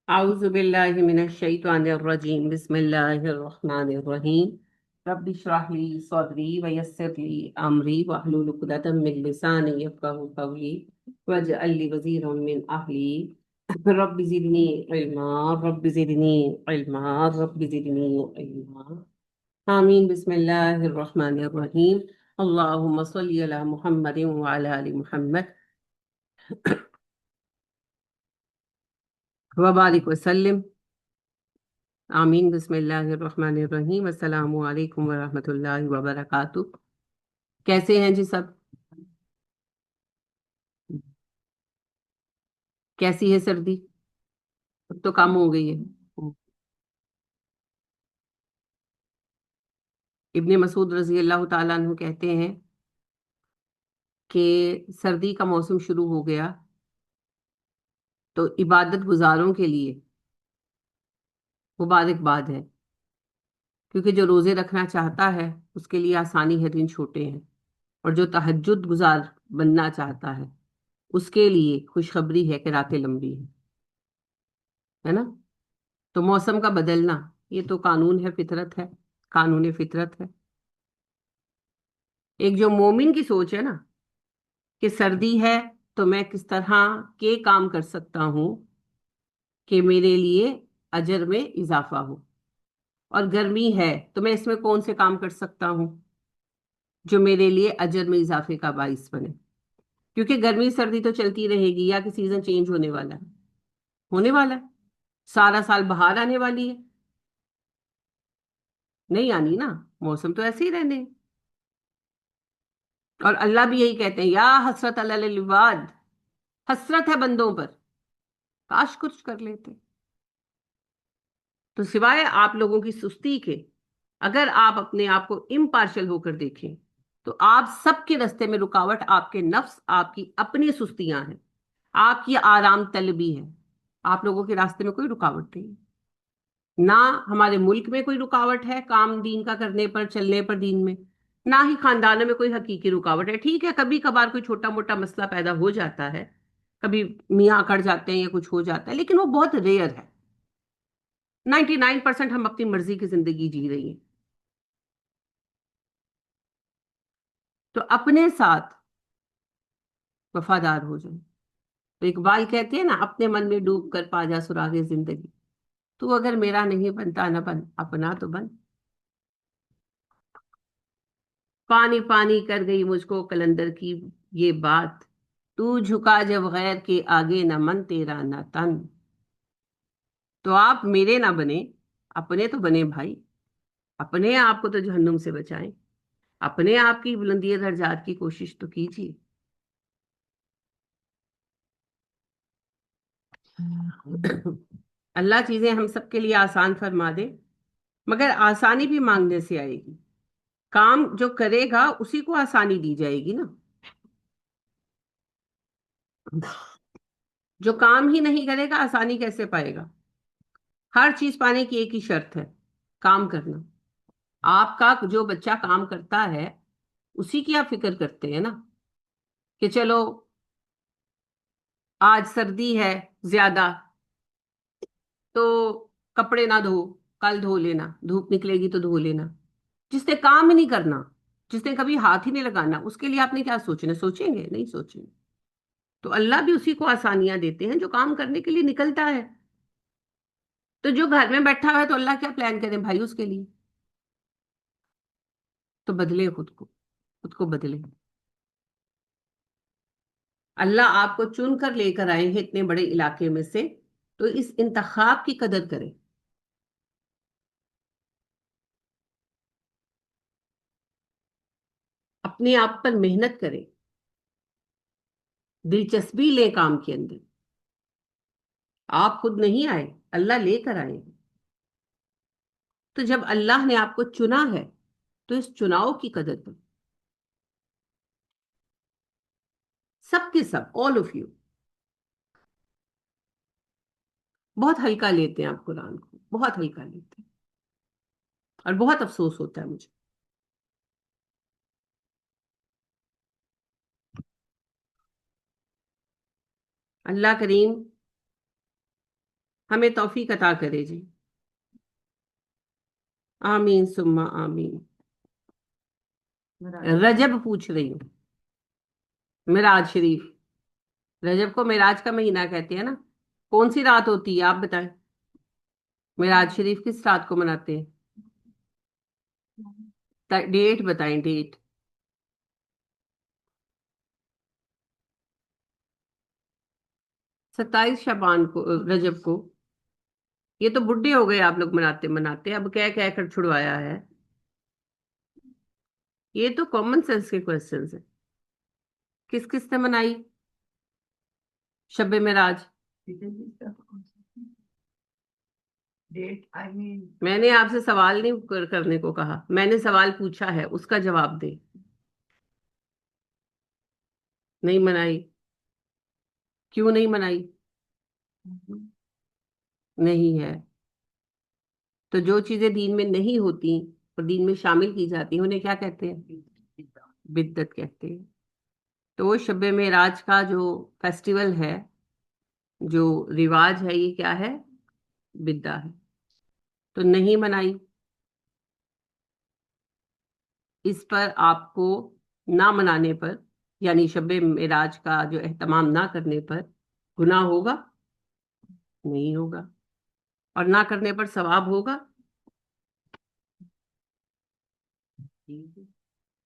أعوذ بالله من الشيطان الرجيم بسم الله الرحمن الرحيم رب اشرح لي صدري ويسر لي أمري واحلل عقدة من لساني يفقهوا قولي واجعل لي وزيرا من أهلي رب زدني علما رب زدني علما رب زدني علما آمين بسم الله الرحمن الرحيم اللهم صل على محمد وعلى آل محمد وبارك وسلم آمین بسم اللہ الرحمن الرحیم السلام علیکم ورحمۃ اللہ وبرکاتہ۔ کیسے ہیں جی سب؟ کیسی ہے سردی؟ اب تو کم ہو گئی ہے۔ ابن مسعود رضی اللہ تعالیٰ عنہ کہتے ہیں کہ سردی کا موسم شروع ہو گیا تو عبادت گزاروں کے لیے مبارکباد ہے، کیونکہ جو روزے رکھنا چاہتا ہے اس کے لیے آسانی ہے، دن چھوٹے ہیں، اور جو تہجد گزار بننا چاہتا ہے اس کے لیے خوشخبری ہے کہ راتیں لمبی ہیں، ہے نا؟ تو موسم کا بدلنا یہ تو قانون ہے، فطرت ہے، قانون فطرت ہے۔ ایک جو مومن کی سوچ ہے نا کہ سردی ہے تو میں کس طرح کے کام کر سکتا ہوں کہ میرے لیے اجر میں اضافہ ہو، اور گرمی ہے تو میں اس میں کون سے کام کر سکتا ہوں جو میرے لیے اجر میں اضافے کا باعث بنے، کیونکہ گرمی سردی تو چلتی رہے گی، یا کہ سیزن چینج ہونے والا ہے، ہونے والا ہے، سارا سال بہار آنے والی ہے؟ نہیں آنی نا، موسم تو ایسے ہی رہنے ہیں۔ اور اللہ بھی یہی کہتے ہیں، یا حسرت علی العباد، حسرت ہے بندوں پر، کاش کچھ کر لیتے۔ تو سوائے آپ لوگوں کی سستی کے، اگر آپ اپنے آپ کو امپارشل ہو کر دیکھیں تو آپ سب کے رستے میں رکاوٹ آپ کے نفس، آپ کی اپنی سستیاں ہیں، آپ کی آرام طلبی ہے۔ آپ لوگوں کے راستے میں کوئی رکاوٹ نہیں ہے، نہ ہمارے ملک میں کوئی رکاوٹ ہے کام دین کا کرنے پر، چلنے پر دین میں، نہ ہی خاندانوں میں کوئی حقیقی رکاوٹ ہے۔ ٹھیک ہے، کبھی کبھار کوئی چھوٹا موٹا مسئلہ پیدا ہو جاتا ہے، کبھی میاں اکڑ جاتے ہیں یا کچھ ہو جاتا ہے، لیکن وہ بہت ریئر ہے۔ 99% ہم اپنی مرضی کی زندگی جی رہی ہیں۔ تو اپنے ساتھ وفادار ہو جائیں۔ تو اقبال کہتے ہیں نا، اپنے من میں ڈوب کر پا جا سراغ زندگی، تو اگر میرا نہیں بنتا نہ بن، اپنا تو بن۔ پانی پانی کر گئی مجھ کو قلندر کی یہ بات، تو جھکا جب غیر کے آگے، نہ من تیرا نہ تن۔ تو آپ میرے نہ بنے، اپنے تو بنے بھائی، اپنے آپ کو تو جہنم سے بچائیں، اپنے آپ کی بلندی درجات کی کوشش تو کیجیے۔ اللہ چیزیں ہم سب کے لیے آسان فرما دے، مگر آسانی بھی مانگنے سے آئے گی۔ کام جو کرے گا اسی کو آسانی دی جائے گی نا، جو کام ہی نہیں کرے گا آسانی کیسے پائے گا؟ ہر چیز پانے کی ایک ہی شرط ہے، کام کرنا۔ آپ کا جو بچہ کام کرتا ہے اسی کی آپ فکر کرتے ہیں نا، کہ چلو آج سردی ہے زیادہ تو کپڑے نہ دھو، کل دھو لینا، دھوپ نکلے گی تو دھو لینا۔ جس نے کام ہی نہیں کرنا، جس نے کبھی ہاتھ ہی نہیں لگانا، اس کے لیے آپ نے کیا سوچنا؟ سوچیں گے نہیں؟ سوچیں گے؟ تو اللہ بھی اسی کو آسانیاں دیتے ہیں جو کام کرنے کے لیے نکلتا ہے۔ تو جو گھر میں بیٹھا ہوا ہے تو اللہ کیا پلان کریں بھائی اس کے لیے؟ تو بدلے خود کو، خود کو بدلے۔ اللہ آپ کو چن کر لے کر آئے ہیں اتنے بڑے علاقے میں سے، تو اس انتخاب کی قدر کریں۔ اپنے آپ پر محنت کریں، دلچسپی لیں کام کے اندر۔ آپ خود نہیں آئے، اللہ لے کر آئے ہیں۔ تو جب اللہ نے آپ کو چنا ہے تو اس چناؤ کی قدر کریں، سب کے سب، آل آف یو۔ بہت ہلکا لیتے ہیں آپ قرآن کو، بہت ہلکا لیتے ہیں، اور بہت افسوس ہوتا ہے مجھے۔ اللہ کریم ہمیں توفیق عطا کرے جی. آمین سما آمین. رجب پوچھ رہی ہوں. معراج شریف. رجب کو معراج کا مہینہ کہتے ہیں نا. کون سی رات ہوتی ہے آپ بتائیں؟ معراج شریف کس رات کو مناتے ہیں؟ ڈیٹ بتائیں ڈیٹ. 27 شعبان کو، رجب کو. یہ تو بڈھے ہو گئے آپ لوگ مناتے مناتے، اب کہہ کر چھڑوایا ہے. یہ تو کامن سینس کے کوشچنز ہیں. کس کس نے منائی شب معراج؟ میں نے آپ سے سوال نہیں کرنے کو کہا، میں نے سوال پوچھا ہے، اس کا جواب دے. نہیں منائی. کیوں نہیں منائی؟ نہیں ہے. تو جو چیزیں دین میں نہیں ہوتی اور دین میں شامل کی جاتی ہیں انہیں کیا کہتے ہیں؟ بدعت کہتے ہیں. تو وہ شب معراج کا جو فیسٹیول ہے، جو رواج ہے، یہ کیا ہے؟ بدعت ہے. تو نہیں منائی. اس پر آپ کو نہ منانے پر، یعنی شب معراج کا جو اہتمام نہ کرنے پر گناہ ہوگا؟ نہیں ہوگا. اور نہ کرنے پر ثواب ہوگا؟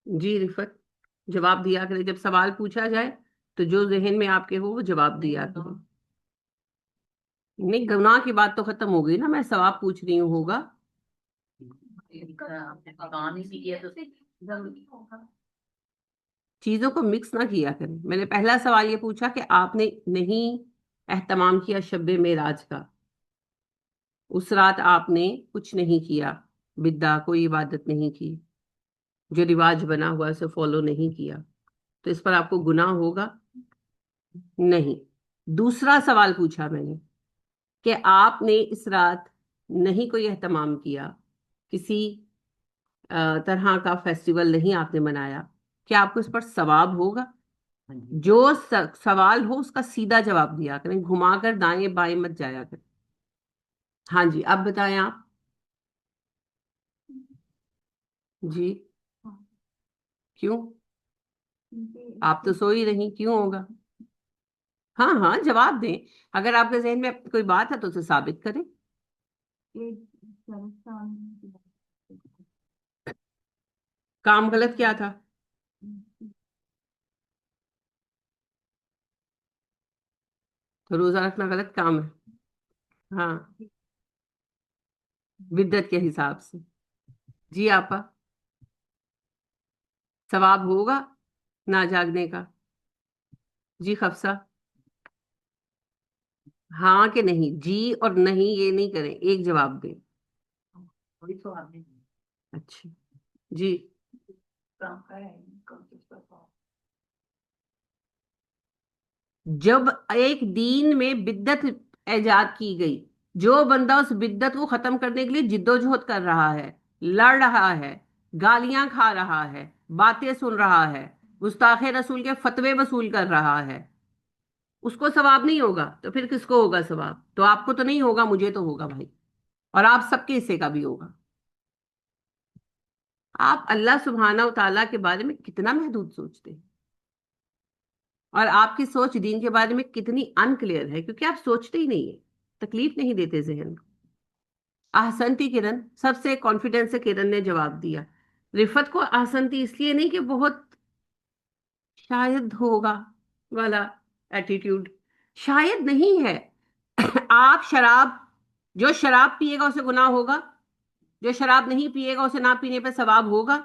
جی رفت جواب دیا کرے. جب سوال پوچھا جائے تو جو ذہن میں آپ کے ہو وہ جواب دیا کرے. نہیں، گناہ کی بات تو ختم ہو گئی نا، میں ثواب پوچھ رہی ہوں. ہوگا. چیزوں کو مکس نہ کیا کریں. میں نے پہلا سوال یہ پوچھا کہ آپ نے نہیں اہتمام کیا شب معراج کا، اس رات آپ نے کچھ نہیں کیا، بدعت کوئی عبادت نہیں کی، جو رواج بنا ہوا اسے فالو نہیں کیا، تو اس پر آپ کو گناہ ہوگا؟ نہیں. دوسرا سوال پوچھا میں نے کہ آپ نے اس رات نہیں کوئی اہتمام کیا، کسی طرح کا فیسٹیول نہیں آپ نے منایا، کیا آپ کو اس پر ثواب ہوگا؟ جو سوال ہو اس کا سیدھا جواب دیا کریں، گھما کر دائیں بائیں مت جایا کریں. ہاں جی، اب بتائیں آپ. جی کیوں؟ آپ تو سو ہی رہی، کیوں ہوگا؟ ہاں ہاں جواب دیں. اگر آپ کے ذہن میں کوئی بات ہے تو اسے ثابت کریں. کام غلط کیا تھا؟ تو روزہ رکھنا غلط کام ہے؟ ہاں، بدعت کے حساب سے. جی آپا، ثواب ہوگا نہ جاگنے کا؟ جی خفصہ. ہاں کہ نہیں؟ جی اور نہیں یہ نہیں کریں، ایک جواب دیں. اچھا جی. جب ایک دین میں بدعت ایجاد کی گئی، جو بندہ اس بدعت کو ختم کرنے کے لیے جدوجہد کر رہا ہے، لڑ رہا ہے، گالیاں کھا رہا ہے، باتیں سن رہا ہے، گستاخ رسول کے فتوے وصول کر رہا ہے، اس کو ثواب نہیں ہوگا تو پھر کس کو ہوگا ثواب؟ تو آپ کو تو نہیں ہوگا، مجھے تو ہوگا بھائی، اور آپ سب کے حصے کا بھی ہوگا. آپ اللہ سبحانہ و تعالیٰ کے بارے میں کتنا محدود سوچتے ہیں، اور آپ کی سوچ دین کے بارے میں کتنی ان کلیئر ہے، کیونکہ آپ سوچتے ہی نہیں ہیں، تکلیف نہیں دیتے ذہن کو. احسنتی کرن، سب سے کانفیڈنس سے کرن نے جواب دیا. رفت کو احسنتی اس لیے نہیں کہ بہت شاید ہوگا والا ایٹیٹیوڈ، شاید نہیں ہے. آپ شراب، جو شراب پیے گا اسے گناہ ہوگا، جو شراب نہیں پیے گا اسے نہ پینے پہ ثواب ہوگا.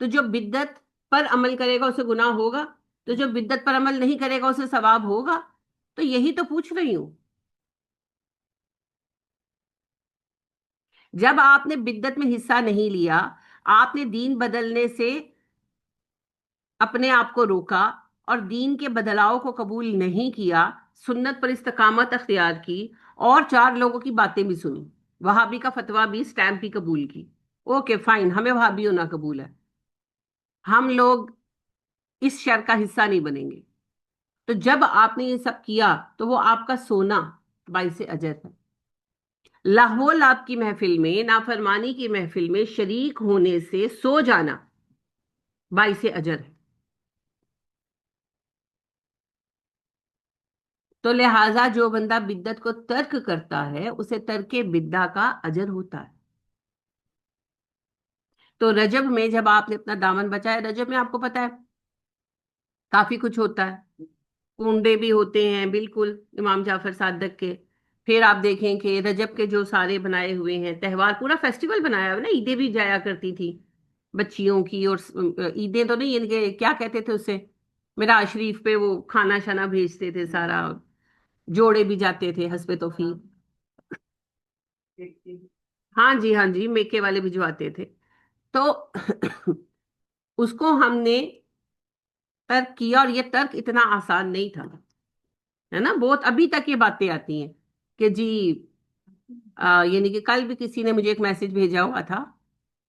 تو جو بدعت پر عمل کرے گا اسے گناہ ہوگا، تو جو بدعت پر عمل نہیں کرے گا اسے ثواب ہوگا. تو یہی تو پوچھ رہی ہوں. جب آپ نے بدعت میں حصہ نہیں لیا، آپ نے دین بدلنے سے اپنے آپ کو روکا اور دین کے بدلاؤ کو قبول نہیں کیا، سنت پر استقامت اختیار کی، اور 4 لوگوں کی باتیں بھی سنی، وہابی کا فتویٰ بھی سٹیمپ بھی قبول کی. اوکے فائن، ہمیں وہابی ہونا قبول ہے، ہم لوگ اس شر کا حصہ نہیں بنیں گے. تو جب آپ نے یہ سب کیا تو وہ آپ کا سونا باعث اجر ہے. لاہو لاب کی محفل میں، نافرمانی کی محفل میں شریک ہونے سے سو جانا باعث اجر ہے. تو لہٰذا جو بندہ بدعت کو ترک کرتا ہے اسے ترک بدعہ کا اجر ہوتا ہے. تو رجب میں جب آپ نے اپنا دامن بچایا، رجب میں آپ کو پتا ہے کافی کچھ ہوتا ہے، کنڈے بھی ہوتے ہیں بالکل امام جعفر صادق کے. پھر آپ دیکھیں کہ رجب کے جو سارے بنائے ہوئے ہیں تہوار، پورا فیسٹیول بنایا ہوا نا. عیدیں بھی جایا کرتی تھی بچیوں کی، اور عیدیں تو نہیں، ان کے کیا کہتے تھے اسے، میرا شریف پہ وہ کھانا شانا بھیجتے تھے سارا، جوڑے بھی جاتے تھے حسب توفیق. ہاں جی ہاں جی، میکے والے بھجواتے تھے. تو اس کو ہم نے ترک کیا، اور یہ ترک اتنا آسان نہیں تھا، ہے نا. بہت ابھی تک یہ باتیں آتی ہیں کہ جی یعنی کہ کل بھی کسی نے مجھے ایک میسج بھیجا ہوا تھا،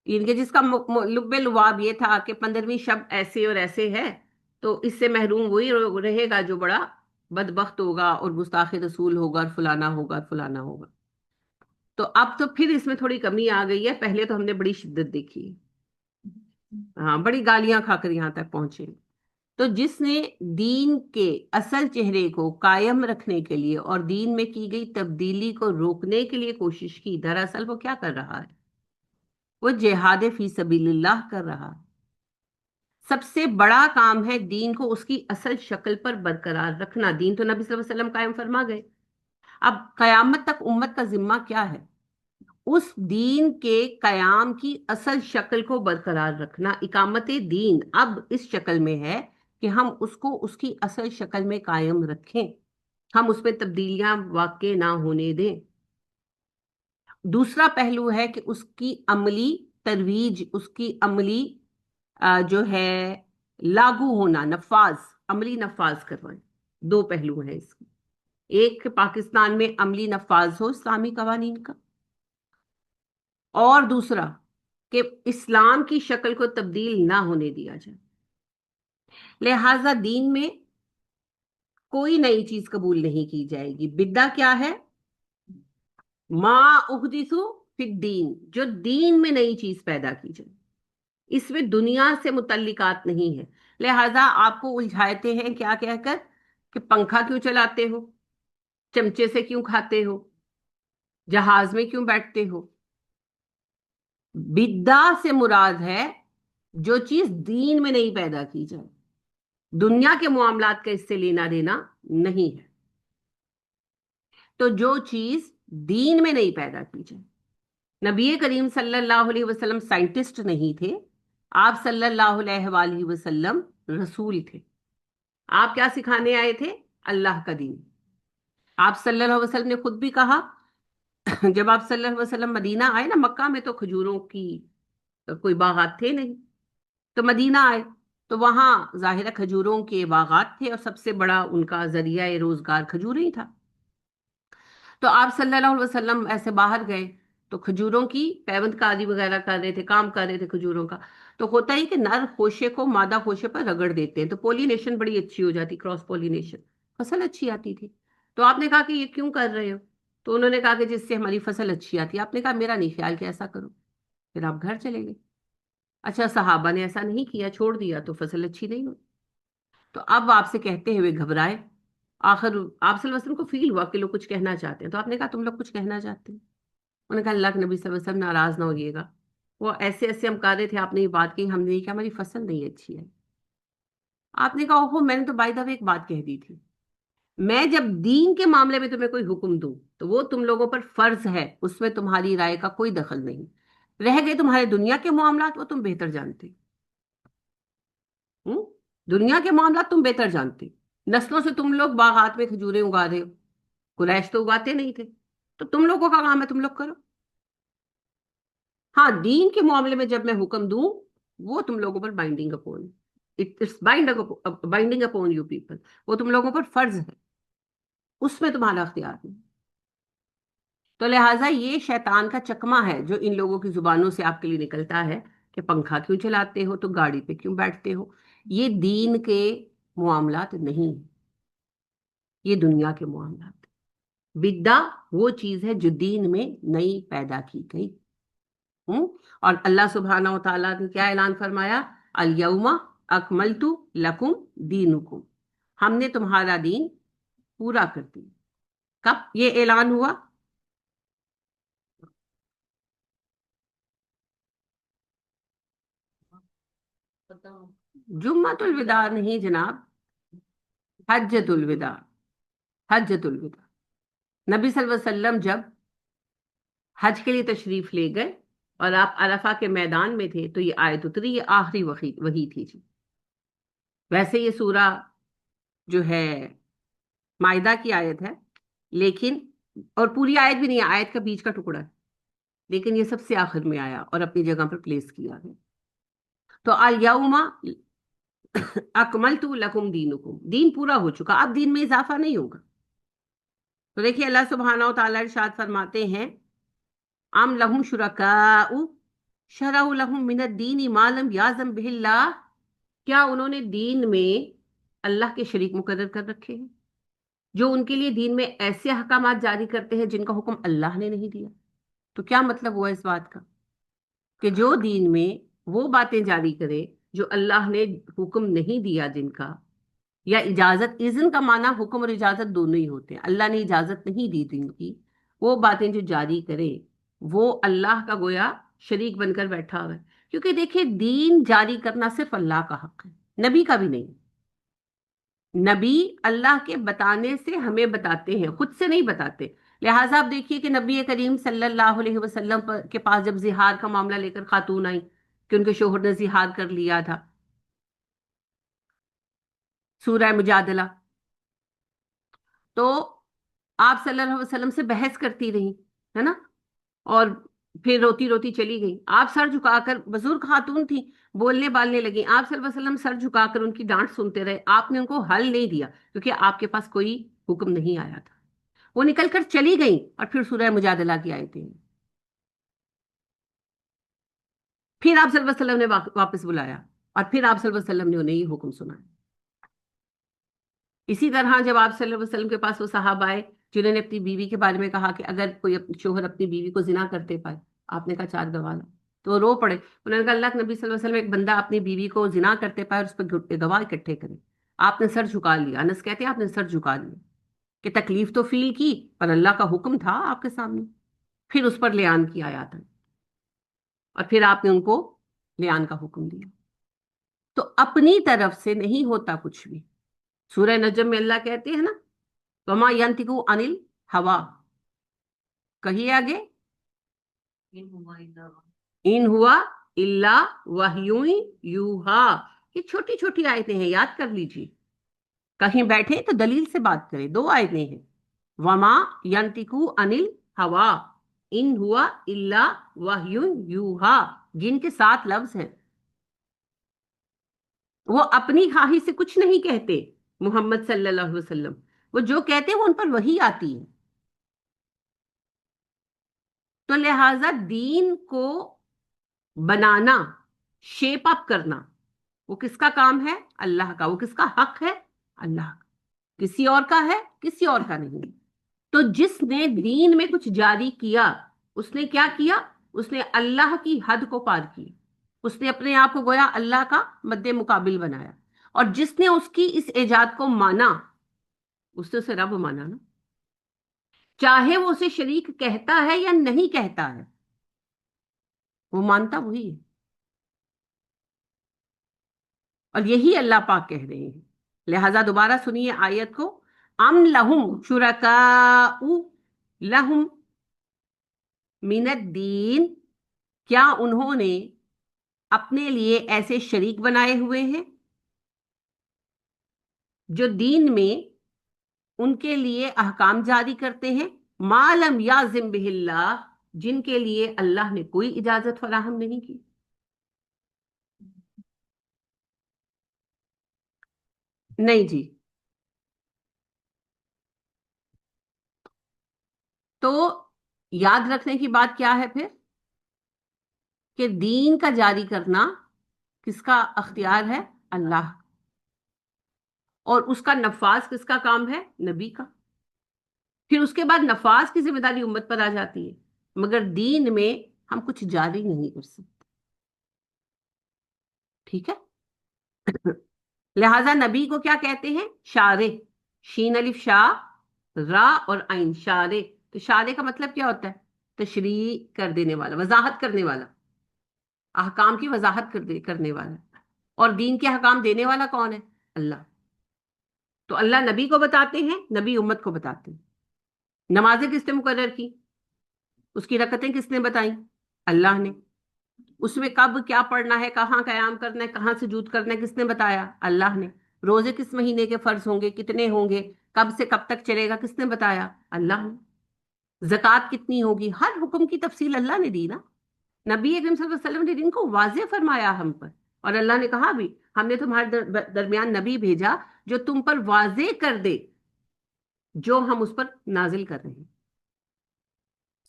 یعنی کہ جس کا لب لباب یہ تھا کہ 15ویں شب ایسے اور ایسے ہے، تو اس سے محروم وہی رہے گا جو بڑا بدبخت ہوگا اور گستاخ رسول ہوگا اور فلانا ہوگا اور فلانا ہوگا. تو اب تو پھر اس میں تھوڑی کمی آ گئی ہے، پہلے تو ہم نے بڑی شدت دیکھی ہے. ہاں، بڑی گالیاں کھا کر یہاں تک پہنچے. تو جس نے دین کے اصل چہرے کو قائم رکھنے کے لیے اور دین میں کی گئی تبدیلی کو روکنے کے لیے کوشش کی، دراصل وہ کیا کر رہا ہے؟ وہ جہاد فی سبیل اللہ کر رہا ہے. سب سے بڑا کام ہے دین کو اس کی اصل شکل پر برقرار رکھنا. دین تو نبی صلی اللہ علیہ وسلم قائم فرما گئے. اب قیامت تک امت کا ذمہ کیا ہے؟ اس دین کے قیام کی اصل شکل کو برقرار رکھنا. اقامت دین اب اس شکل میں ہے کہ ہم اس کو اس کی اصل شکل میں قائم رکھیں، ہم اس پہ تبدیلیاں واقع نہ ہونے دیں. دوسرا پہلو ہے کہ اس کی عملی ترویج، اس کی عملی جو ہے لاگو ہونا، نفاذ، عملی نفاذ کروائیں. دو پہلو ہیں اس کے. ایک کہ پاکستان میں عملی نفاذ ہو اسلامی قوانین کا، اور دوسرا کہ اسلام کی شکل کو تبدیل نہ ہونے دیا جائے. لہذا دین میں کوئی نئی چیز قبول نہیں کی جائے گی. بدعت کیا ہے؟ ما احدث فی الدین، جو دین میں نئی چیز پیدا کی جائے، اس میں دنیا سے متعلقات نہیں ہے. لہذا آپ کو الجھاتے ہیں کیا کہہ کر کہ پنکھا کیوں چلاتے ہو، چمچے سے کیوں کھاتے ہو، جہاز میں کیوں بیٹھتے ہو. بدعت سے مراد ہے جو چیز دین میں نہیں پیدا کی جائے، دنیا کے معاملات کا اس سے لینا دینا نہیں ہے. تو جو چیز دین میں نہیں پیدا کی جائے. نبی کریم صلی اللہ علیہ وسلم سائنٹسٹ نہیں تھے، آپ صلی اللہ علیہ وآلہ وسلم رسول تھے. آپ کیا سکھانے آئے تھے؟ اللہ کا دین. آپ صلی اللہ علیہ وسلم نے خود بھی کہا، جب آپ صلی اللہ علیہ وسلم مدینہ آئے نا، مکہ میں تو کھجوروں کی کوئی باغات تھے نہیں، تو مدینہ آئے تو وہاں ظاہر کھجوروں کے باغات تھے، اور سب سے بڑا ان کا ذریعہ روزگار کھجور ہی تھا. تو آپ صلی اللہ علیہ وسلم ایسے باہر گئے تو کھجوروں کی پیوند کاری وغیرہ کر رہے تھے، کام کر رہے تھے کھجوروں کا. تو ہوتا ہی کہ نر خوشے کو مادہ خوشے پر رگڑ دیتے ہیں تو پولینیشن بڑی اچھی ہو جاتی، کراس پولینیشن، فصل اچھی آتی تھی. تو آپ نے کہا کہ یہ کیوں کر رہے ہو؟ تو انہوں نے کہا کہ جس سے ہماری فصل اچھی آتی ہے. آپ نے کہا میرا نہیں خیال کہ ایسا کرو. پھر آپ گھر چلے گئے. اچھا، صحابہ نے ایسا نہیں کیا، چھوڑ دیا تو فصل اچھی نہیں ہوئی. تو اب آپ سے کہتے ہوئے گھبرائے. آخر آپ صلی اللہ علیہ وسلم کو فیل ہوا کہ لوگ کچھ کہنا چاہتے ہیں، تو آپ نے کہا تم لوگ کچھ کہنا چاہتے ہیں؟ انہوں نے کہا اللہ کے نبی صلی اللہ علیہ وسلم ناراض نہ ہوئیے گا، وہ ایسے ایسے ہم کر رہے تھے، آپ نے یہ بات کی، ہم نے یہ کہا ہماری فصل نہیں اچھی ہے. آپ نے کہا اوہو، میں نے تو بائی دا وے ایک بات کہہ دی تھی. میں جب دین کے معاملے میں تمہیں کوئی حکم دوں تو وہ تم لوگوں پر فرض ہے، اس میں تمہاری رائے کا کوئی دخل نہیں. رہ گئے تمہارے دنیا کے معاملات، وہ تم بہتر جانتے. ہوں؟ دنیا کے معاملات تم بہتر جانتے. نسلوں سے تم لوگ باغات میں کھجوریں اگا رہے ہو، قریش تو اگاتے نہیں تھے. تو تم لوگوں کا کام ہے، تم لوگ کرو. ہاں، دین کے معاملے میں جب میں حکم دوں وہ تم لوگوں پر binding upon, it's binding upon you people, وہ تم لوگوں پر فرض ہے، اس میں تمہارا اختیار نہیں. تو لہٰذا یہ شیطان کا چکمہ ہے جو ان لوگوں کی زبانوں سے آپ کے لیے نکلتا ہے کہ پنکھا کیوں چلاتے ہو، تو گاڑی پہ کیوں بیٹھتے ہو. یہ دین کے معاملات نہیں، یہ دنیا کے معاملات. بدع وہ چیز ہے جو دین میں نئی پیدا کی گئی۔ اور اللہ سبحانہ و تعالیٰ نے کیا اعلان فرمایا؟ الیوم اکملت لکم دینکم، ہم نے تمہارا دین پورا کر دیا۔ کب یہ اعلان ہوا؟ جمعۃ الوداع نہیں جناب، حجۃ الوداع، حجۃ الوداع۔ نبی صلی اللہ علیہ وسلم جب حج کے لیے تشریف لے گئے اور آپ عرفہ کے میدان میں تھے تو یہ آیت اتری، یہ آخری وحی تھی جی۔ ویسے یہ سورہ جو ہے مائدہ کی آیت ہے، لیکن اور پوری آیت بھی نہیں ہے، آیت کا بیچ کا ٹکڑا ہے، لیکن یہ سب سے آخر میں آیا اور اپنی جگہ پر پلیس کیا گیا۔ تو الیوم اکملت لکم دینکم، دین پورا ہو چکا، اب دین میں اضافہ نہیں ہوگا۔ تو دیکھیے اللہ سبحانہ و تعالیٰ ارشاد فرماتے ہیں ام لہم شرکاء شرعوا لہم من الدین ما لم یأذن بہ اللہ، کیا انہوں نے دین میں اللہ کے شریک مقرر کر رکھے ہیں جو ان کے لیے دین میں ایسے احکامات جاری کرتے ہیں جن کا حکم اللہ نے نہیں دیا؟ تو کیا مطلب ہوا اس بات کا کہ جو دین میں وہ باتیں جاری کرے جو اللہ نے حکم نہیں دیا جن کا، یا اجازت، اذن کا معنی حکم اور اجازت دونوں ہی ہوتے ہیں، اللہ نے اجازت نہیں دی دین کی، وہ باتیں جو جاری کرے وہ اللہ کا گویا شریک بن کر بیٹھا ہوا ہے۔ کیونکہ دیکھیں دین جاری کرنا صرف اللہ کا حق ہے، نبی کا بھی نہیں۔ نبی اللہ کے بتانے سے ہمیں بتاتے ہیں، خود سے نہیں بتاتے۔ لہٰذا آپ دیکھیے کہ نبی کریم صلی اللہ علیہ وسلم کے پاس جب زہار کا معاملہ لے کر خاتون آئی کہ ان کے شوہر نے زہار کر لیا تھا، سورہ مجادلہ، تو آپ صلی اللہ علیہ وسلم سے بحث کرتی رہی، ہے نا، اور پھر روتی روتی چلی گئی۔ آپ سر جھکا کر، بزرگ خاتون تھی، بولنے بالنے لگی، آپ صلی اللہ علیہ وسلم سر جھکا کر ان کی ڈانٹ سنتے رہے، آپ نے ان کو حل نہیں دیا کیونکہ آپ کے پاس کوئی حکم نہیں آیا تھا۔ وہ نکل کر چلی گئیں اور پھر سورہ مجادلہ کی آیتیں، پھر آپ صلی اللہ علیہ وسلم نے واپس بلایا اور پھر آپ صلی اللہ علیہ وسلم نے انہیں یہ حکم سنایا۔ اسی طرح جب آپ صلی اللہ علیہ وسلم کے پاس وہ صحابہ آئے جنہوں نے اپنی بیوی کے بارے میں کہا کہ اگر کوئی شوہر اپنی بیوی کو زنا کرتے پائے، آپ نے کہا 4 گواہ لاؤ، تو وہ رو پڑے۔ انہوں نے کہا اللہ کے نبی صلی اللہ علیہ وسلم، ایک بندہ اپنی بیوی کو زنا کرتے پائے اور اس پہ گواہ اکٹھے کرے۔ آپ نے سر جھکا لیا، انس کہتے ہیں آپ نے سر جھکا لیا کہ تکلیف تو فیل کی پر اللہ کا حکم تھا آپ کے سامنے۔ پھر اس پر لیان کی آیات آئی اور پھر آپ نے ان کو لیان کا حکم دیا۔ تو اپنی طرف سے نہیں ہوتا کچھ بھی۔ سورہ نجم میں اللہ کہتے ہیں نا وما ينطق عن الهوى، کہیے آگے، ان ہوا الا وحی یوحا۔ یہ چھوٹی چھوٹی آیتیں ہیں، یاد کر لیجیے، کہیں بیٹھے تو دلیل سے بات کریں۔ 2 آیتیں ہیں، وما ينطق عن الهوى ان ہوا الا وحی یوحا، جن کے 7 لفظ ہیں۔ وہ اپنی خواہش سے کچھ نہیں کہتے محمد صلی اللہ علیہ وسلم، وہ جو کہتے ہیں وہ ان پر وحی آتی ہے۔ تو لہٰذا دین کو بنانا، شیپ اپ کرنا، وہ کس کا کام ہے؟ اللہ کا۔ وہ کس کا حق ہے؟ اللہ کا۔ کسی اور کا ہے؟ کسی اور کا نہیں۔ تو جس نے دین میں کچھ جاری کیا اس نے کیا کیا؟ اس نے اللہ کی حد کو پار کی، اس نے اپنے آپ کو گویا اللہ کا مد مقابل بنایا، اور جس نے اس کی اس ایجاد کو مانا اس نے اسے رب مانا نا، چاہے وہ اسے شریک کہتا ہے یا نہیں کہتا ہے، وہ مانتا وہی ہے۔ اور یہی اللہ پاک کہہ رہے ہیں۔ لہذا دوبارہ سنیے آیت کو، ام لہم شرکاء لہم من الدین، کیا انہوں نے اپنے لیے ایسے شریک بنائے ہوئے ہیں جو دین میں ان کے لیے احکام جاری کرتے ہیں، ما لم یعظم بہ اللہ، جن کے لیے اللہ نے کوئی اجازت فراہم نہیں کی۔ نہیں جی، تو یاد رکھنے کی بات کیا ہے پھر کہ دین کا جاری کرنا کس کا اختیار ہے؟ اللہ، اور اس کا نفاذ کس کا کام ہے؟ نبی کا۔ پھر اس کے بعد نفاذ کی ذمہ داری امت پر آ جاتی ہے، مگر دین میں ہم کچھ جاری نہیں کر سکتے، ٹھیک ہے؟ لہذا نبی کو کیا کہتے ہیں؟ شارع، شین الف شاہ، را اور عین، شارع۔ تو شارع کا مطلب کیا ہوتا ہے؟ تشریح کر دینے والا، وضاحت کرنے والا، احکام کی وضاحت کرنے والا۔ اور دین کے احکام دینے والا کون ہے؟ اللہ۔ تو اللہ نبی کو بتاتے ہیں، نبی امت کو بتاتے ہیں۔ نمازیں کس نے مقرر کی؟ اس کی رکعتیں کس نے بتائیں؟ اللہ نے۔ اس میں کب کیا پڑھنا ہے، کہاں قیام کرنا ہے، کہاں سجود کرنا ہے، کس نے بتایا؟ اللہ نے۔ روزے کس مہینے کے فرض ہوں گے، کتنے ہوں گے، کب سے کب تک چلے گا، کس نے بتایا؟ اللہ نے۔ زکوٰۃ کتنی ہوگی، ہر حکم کی تفصیل اللہ نے دی نا۔ نبی اکرم صلی اللہ علیہ وسلم نے دین کو واضح فرمایا ہم پر، اور اللہ نے کہا بھی ہم نے تمہارے درمیان نبی بھیجا جو تم پر واضح کر دے جو ہم اس پر نازل کر رہے ہیں،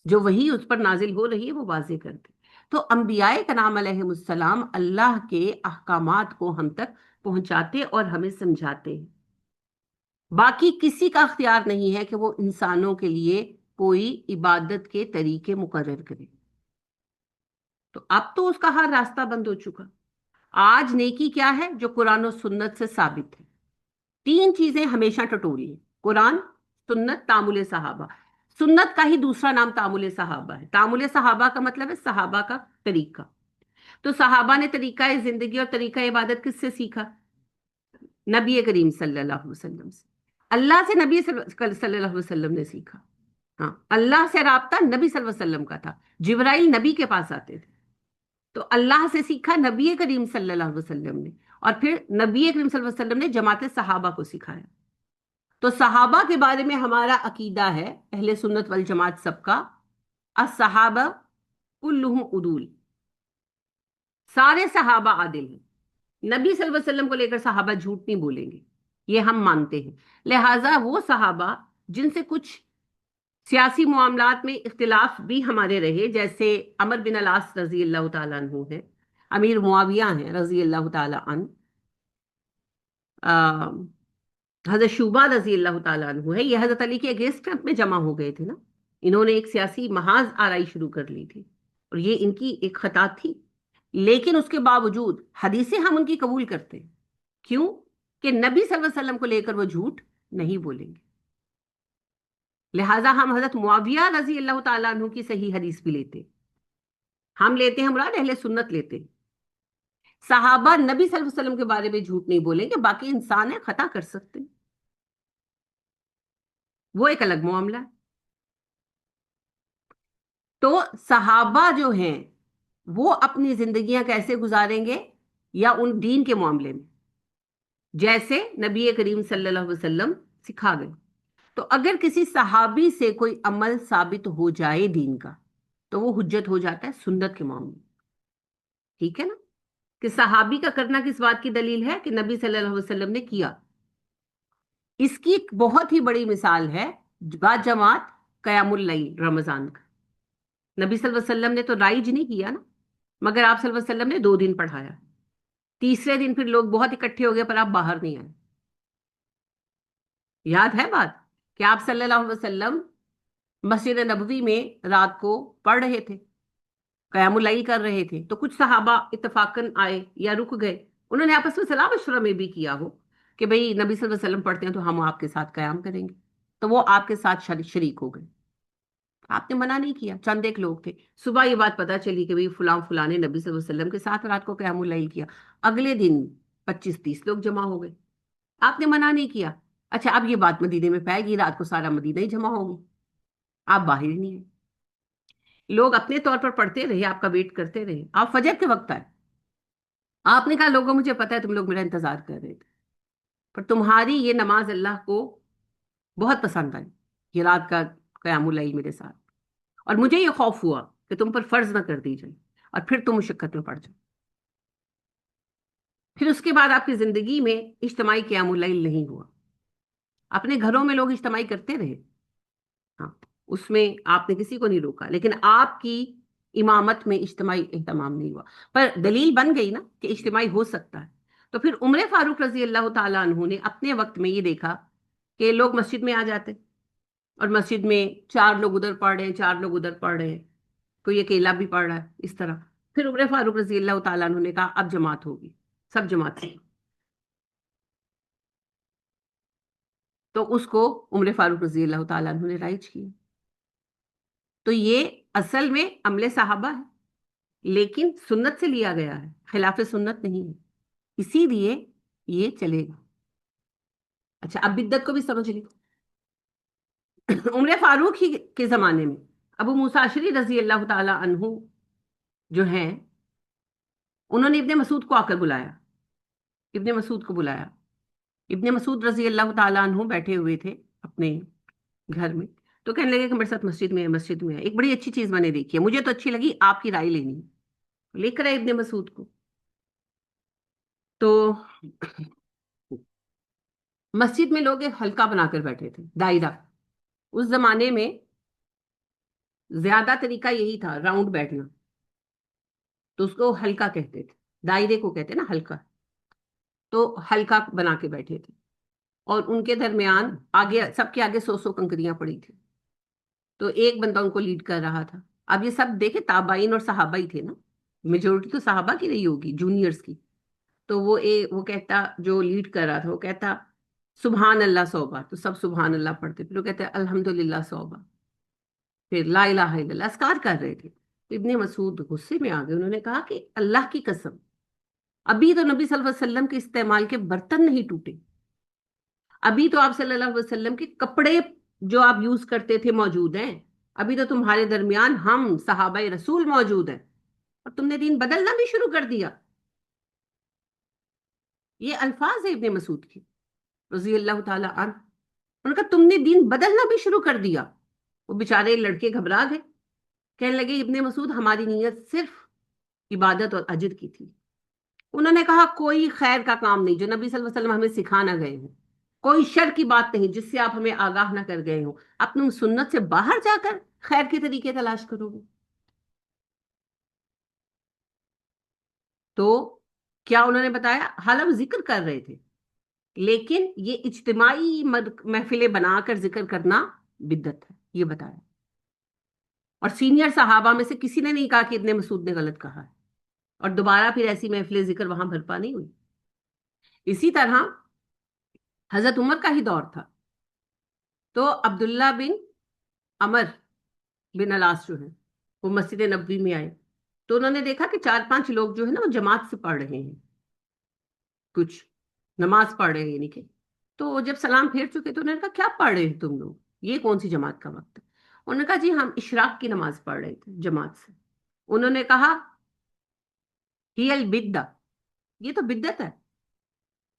جو وہی اس پر نازل ہو رہی ہے وہ واضح کر دے۔ تو انبیاء کرام علیہ السلام اللہ کے احکامات کو ہم تک پہنچاتے اور ہمیں سمجھاتے ہیں۔ باقی کسی کا اختیار نہیں ہے کہ وہ انسانوں کے لیے کوئی عبادت کے طریقے مقرر کرے۔ تو اب تو اس کا ہر راستہ بند ہو چکا۔ آج نیکی کیا ہے؟ جو قرآن و سنت سے ثابت ہے۔ تین چیزیں ہمیشہ ٹٹوری ہیں: قرآن، سنت، تعامل صحابہ۔ سنت کا ہی دوسرا نام تعامل صحابہ ہے۔ تعامل صحابہ کا مطلب ہے صحابہ کا طریقہ۔ تو صحابہ نے طریقہ زندگی اور طریقہ عبادت کس سے سیکھا؟ نبی کریم صلی اللہ علیہ وسلم سے۔ اللہ سے نبی صلی اللہ علیہ وسلم نے سیکھا۔ ہاں، اللہ سے رابطہ نبی صلی اللہ علیہ وسلم کا تھا، جبرائیل نبی کے پاس آتے تھے۔ تو اللہ سے سیکھا نبی کریم صلی اللہ علیہ وسلم نے، اور پھر نبی کریم صلی اللہ علیہ وسلم نے جماعت صحابہ کو سکھایا۔ تو صحابہ کے بارے میں ہمارا عقیدہ ہے اہل سنت والجماعت سب کا، الصحابہ کلہم عدول، سارے صحابہ عادل ہیں۔ نبی صلی اللہ علیہ وسلم کو لے کر صحابہ جھوٹ نہیں بولیں گے، یہ ہم مانتے ہیں۔ لہٰذا وہ صحابہ جن سے کچھ سیاسی معاملات میں اختلاف بھی ہمارے رہے، جیسے عمر بن العاص رضی اللہ تعالیٰ عنہ ہیں، امیر معاویہ ہیں رضی اللہ تعالیٰ عنہ، حضرت شعبہ رضی اللہ تعالیٰ عنہ ہے، یہ حضرت علی کے اگینسٹ میں جمع ہو گئے تھے نا۔ انہوں نے ایک سیاسی محاذ آرائی شروع کر لی تھی، اور یہ ان کی ایک خطا تھی، لیکن اس کے باوجود حدیثیں ہم ان کی قبول کرتے ہیں۔ کیوں؟ کہ نبی صلی اللہ علیہ وسلم کو لے کر وہ جھوٹ نہیں بولیں گے۔ لہٰذا ہم حضرت معاویہ رضی اللہ تعالیٰ عنہ کی صحیح حدیث بھی لیتے، ہم لیتے ہیں، مراد اہل سنت لیتے ہیں۔ صحابہ نبی صلی اللہ علیہ وسلم کے بارے میں جھوٹ نہیں بولیں گے، باقی انسان ہے، خطا کر سکتے ہیں، وہ ایک الگ معاملہ ہے۔ تو صحابہ جو ہیں وہ اپنی زندگیاں کیسے گزاریں گے؟ یا ان دین کے معاملے میں جیسے نبی کریم صلی اللہ علیہ وسلم سکھا گئے۔ تو اگر کسی صحابی سے کوئی عمل ثابت ہو جائے دین کا، تو وہ حجت ہو جاتا ہے سنت کے معاملے میں، ٹھیک ہے نا؟ کہ صحابی کا کرنا کس بات کی دلیل ہے؟ کہ نبی صلی اللہ علیہ وسلم نے کیا۔ اس کی ایک بہت ہی بڑی مثال ہے با جماعت قیام اللیل رمضان کا۔ نبی صلی اللہ علیہ وسلم نے تو رائج نہیں کیا نا، مگر آپ صلی اللہ علیہ وسلم نے 2 دن پڑھایا، تیسرے دن پھر لوگ بہت اکٹھے ہو گئے پر آپ باہر نہیں آئے۔ یاد ہے بات کہ آپ صلی اللہ علیہ وسلم مسجد نبوی میں رات کو پڑھ رہے تھے، قیام اللیل کر رہے تھے، تو کچھ صحابہ اتفاقاً آئے یا رک گئے، انہوں نے آپس میں صلاح مشورہ میں بھی کیا ہو کہ بھئی نبی صلی اللہ علیہ وسلم پڑھتے ہیں تو ہم آپ کے ساتھ قیام کریں گے، تو وہ آپ کے ساتھ شریک ہو گئے۔ آپ نے منع نہیں کیا، چند ایک لوگ تھے، صبح یہ بات پتا چلی کہ بھئی فلاں فلاں نے نبی صلی اللہ علیہ وسلم کے ساتھ رات کو قیام اللیل کیا، اگلے دن 25-30 لوگ جمع ہو گئے، آپ نے منع نہیں کیا۔ اچھا، اب یہ بات مدینے میں پھیل گئی، رات کو سارا مدینہ ہی جمع ہوگی، آپ باہر ہی نہیں ہیں، لوگ اپنے طور پر پڑھتے رہے، آپ کا ویٹ کرتے رہے، آپ فجر کے وقت آئے، آپ نے کہا لوگوں مجھے پتا ہے تم لوگ میرا انتظار کر رہے تھے، پر تمہاری یہ نماز اللہ کو بہت پسند آئی، یہ رات کا قیام اللیل میرے ساتھ، اور مجھے یہ خوف ہوا کہ تم پر فرض نہ کر دی جائے اور پھر تم مشقت میں پڑ جاؤ۔ پھر اس کے بعد آپ کی زندگی میں اجتماعی قیام اللیل نہیں ہوا، اپنے گھروں میں لوگ اجتماعی کرتے رہے، ہاں اس میں آپ نے کسی کو نہیں روکا، لیکن آپ کی امامت میں اجتماعی اہتمام نہیں ہوا، پر دلیل بن گئی نا کہ اجتماعی ہو سکتا ہے۔ تو پھر عمر فاروق رضی اللہ تعالیٰ عنہ نے اپنے وقت میں یہ دیکھا کہ لوگ مسجد میں آ جاتے، اور مسجد میں 4 لوگ ادھر پڑھ رہے ہیں، 4 لوگ ادھر پڑھ رہے ہیں، کوئی اکیلا بھی پڑھ رہا ہے، اس طرح. پھر عمر فاروق رضی اللہ تعالیٰ عنہ نے کہا اب جماعت ہوگی، سب جماعت سے. تو اس کو عمر فاروق رضی اللہ تعالیٰ عنہ نے رائج کیا. تو یہ اصل میں عمل صحابہ ہے، لیکن سنت سے لیا گیا ہے، خلاف سنت نہیں ہے، اسی لیے یہ چلے گا. اچھا، اب بدعت کو بھی سمجھ لی. عمر فاروق ہی کے زمانے میں ابو موسیٰ اشعری رضی اللہ تعالی عنہ جو ہیں، انہوں نے ابن مسعود کو آ کر بلایا، ابن مسعود کو بلایا. ابن مسعود رضی اللہ تعالی عنہ بیٹھے ہوئے تھے اپنے گھر میں، تو کہنے لگے کہ میرے ساتھ مسجد میں ہے، مسجد میں ہے. ایک بڑی اچھی چیز میں نے دیکھی ہے، مجھے تو اچھی لگی، آپ کی رائے لینی ہے. لے کر آئے ابن مسعود کو. تو مسجد میں لوگ ایک حلقہ بنا کر بیٹھے تھے، دائرہ. اس زمانے میں زیادہ طریقہ یہی تھا، راؤنڈ بیٹھنا، تو اس کو حلقہ کہتے تھے، دائرے کو کہتے نا حلقہ. تو حلقہ بنا کے بیٹھے تھے، اور ان کے درمیان آگے سب کے آگے 100 کنکریاں پڑی تھی. تو ایک بندہ ان کو لیڈ کر رہا تھا. اب یہ سب دیکھے تابعین اور صحابہ ہی تھے نا، میجورٹی تو صحابہ کی رہی ہوگی، جونیئرز کی. تو وہ کہتا، جو لیڈ کر رہا تھا وہ کہتا سبحان اللہ 100 بار، تو سب سبحان اللہ پڑھتے. پھر وہ کہتے الحمدللہ 100 بار. پھر لا الہ الا اللہ اذکار کر رہے تھے. تو ابن مسعود غصے میں آ گئے، انہوں نے کہا کہ اللہ کی قسم، ابھی تو نبی صلی اللہ علیہ وسلم کے استعمال کے برتن نہیں ٹوٹے، ابھی تو آپ صلی اللہ علیہ وسلم کے کپڑے جو آپ یوز کرتے تھے موجود ہیں، ابھی تو تمہارے درمیان ہم صحابہ رسول موجود ہیں، اور تم نے دین بدلنا بھی شروع کر دیا. یہ الفاظ ہے ابن مسعود کی رضی اللہ تعالی عنہ. انہوں نے کہا تم نے دین بدلنا بھی شروع کر دیا. وہ بیچارے لڑکے گھبرا گئے، کہنے لگے ابن مسعود ہماری نیت صرف عبادت اور اجر کی تھی. انہوں نے کہا کوئی خیر کا کام نہیں جو نبی صلی اللہ علیہ وسلم ہمیں سکھانا گئے ہوں، کوئی شر کی بات نہیں جس سے آپ ہمیں آگاہ نہ کر گئے ہوں. اپنی سنت سے باہر جا کر خیر کے طریقے تلاش کرو گے. تو کیا انہوں نے بتایا، حالانکہ وہ ذکر کر رہے تھے، لیکن یہ اجتماعی محفلیں بنا کر ذکر کرنا بدعت ہے، یہ بتایا. اور سینئر صحابہ میں سے کسی نے نہیں کہا کہ ابن مسعود نے غلط کہا ہے، اور دوبارہ پھر ایسی محفل ذکر وہاں برپا نہیں ہوئی. اسی طرح حضرت عمر کا ہی دور تھا، تو عبداللہ بن عمر بن العاص جو ہیں، وہ مسجد نبوی میں آئے. تو انہوں نے دیکھا کہ 4-5 لوگ جو ہے نا وہ جماعت سے پڑھ رہے ہیں، کچھ نماز پڑھ رہے ہیں یعنی کہ. تو جب سلام پھیر چکے تو انہوں نے کہا کیا پڑھ رہے ہیں تم لوگ، یہ کون سی جماعت کا وقت ہے؟ انہوں نے کہا جی ہم اشراق کی نماز پڑھ رہے تھے جماعت سے. انہوں نے کہا ہی البدع، یہ تو بدعت ہے،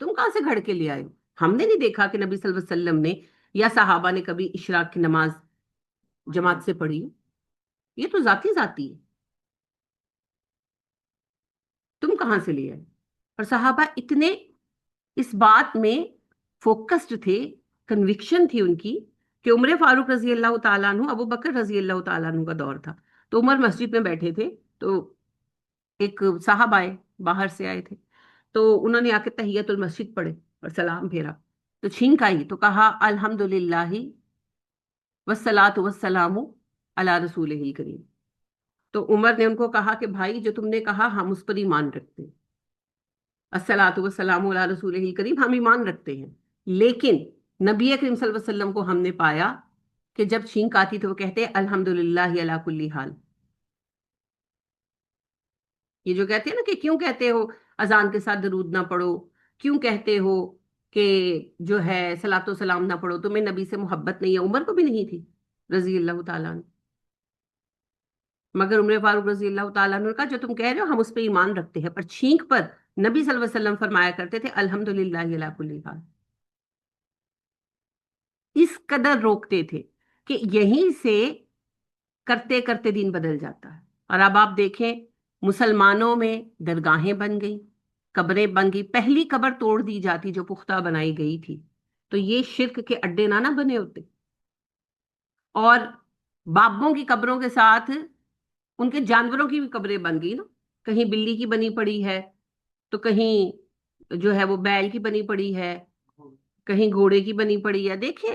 تم کہاں سے گھڑ کے لے آئے ہو؟ ہم نے نہیں دیکھا کہ نبی صلی اللہ علیہ وسلم نے یا صحابہ نے کبھی اشراق کی نماز جماعت سے پڑھی. یہ تو ذاتی ذاتی ہے، تم کہاں سے لے آئے؟ اور صحابہ اتنے اس بات میں فوکسڈ تھے، کنوکشن تھی ان کی، کہ عمر فاروق رضی اللہ تعالیٰ عنہ، ابو بکر رضی اللہ تعالیٰ عنہ کا دور تھا. تو عمر مسجد میں بیٹھے تھے، تو ایک صاحب آئے، باہر سے آئے تھے. تو انہوں نے آ کے تحیت المسجد پڑھے اور سلام پھیرا. تو چھینک آئی تو کہا الحمدللہ والصلاۃ والسلام علی رسول کریم. تو عمر نے ان کو کہا کہ بھائی جو تم نے کہا ہم اس پر ایمان رکھتے ہیں، الصلاۃ والسلام علی رسول کریم، ہم ایمان رکھتے ہیں، لیکن نبی کریم صلی اللہ علیہ وسلم کو ہم نے پایا کہ جب چھینک آتی تو وہ کہتے الحمدللہ علی کل حال. یہ جو کہتے ہیں نا کہ کیوں کہتے ہو اذان کے ساتھ درود نہ پڑھو، کیوں کہتے ہو کہ جو ہے صلاۃ و سلام نہ پڑھو، تمہیں نبی سے محبت نہیں ہے؟ عمر کو بھی نہیں تھی رضی اللہ تعالیٰ عنہ. مگر عمر فاروق رضی اللہ تعالیٰ عنہ نے کہا جو تم کہہ رہے ہو ہم اس پہ ایمان رکھتے ہیں، پر چھینک پر نبی صلی اللہ علیہ وسلم فرمایا کرتے تھے الحمدللہ علی کل حال. اس قدر روکتے تھے کہ یہیں سے کرتے کرتے دین بدل جاتا ہے. اور اب آپ دیکھیں مسلمانوں میں درگاہیں بن گئی، قبریں بن گئی. پہلی قبر توڑ دی جاتی جو پختہ بنائی گئی تھی، تو یہ شرک کے اڈے نہ بنے ہوتے. اور بابوں کی قبروں کے ساتھ ان کے جانوروں کی بھی قبریں بن گئی نا، کہیں بلی کی بنی پڑی ہے، تو کہیں جو ہے وہ بیل کی بنی پڑی ہے، کہیں گھوڑے کی بنی پڑی ہے. دیکھیں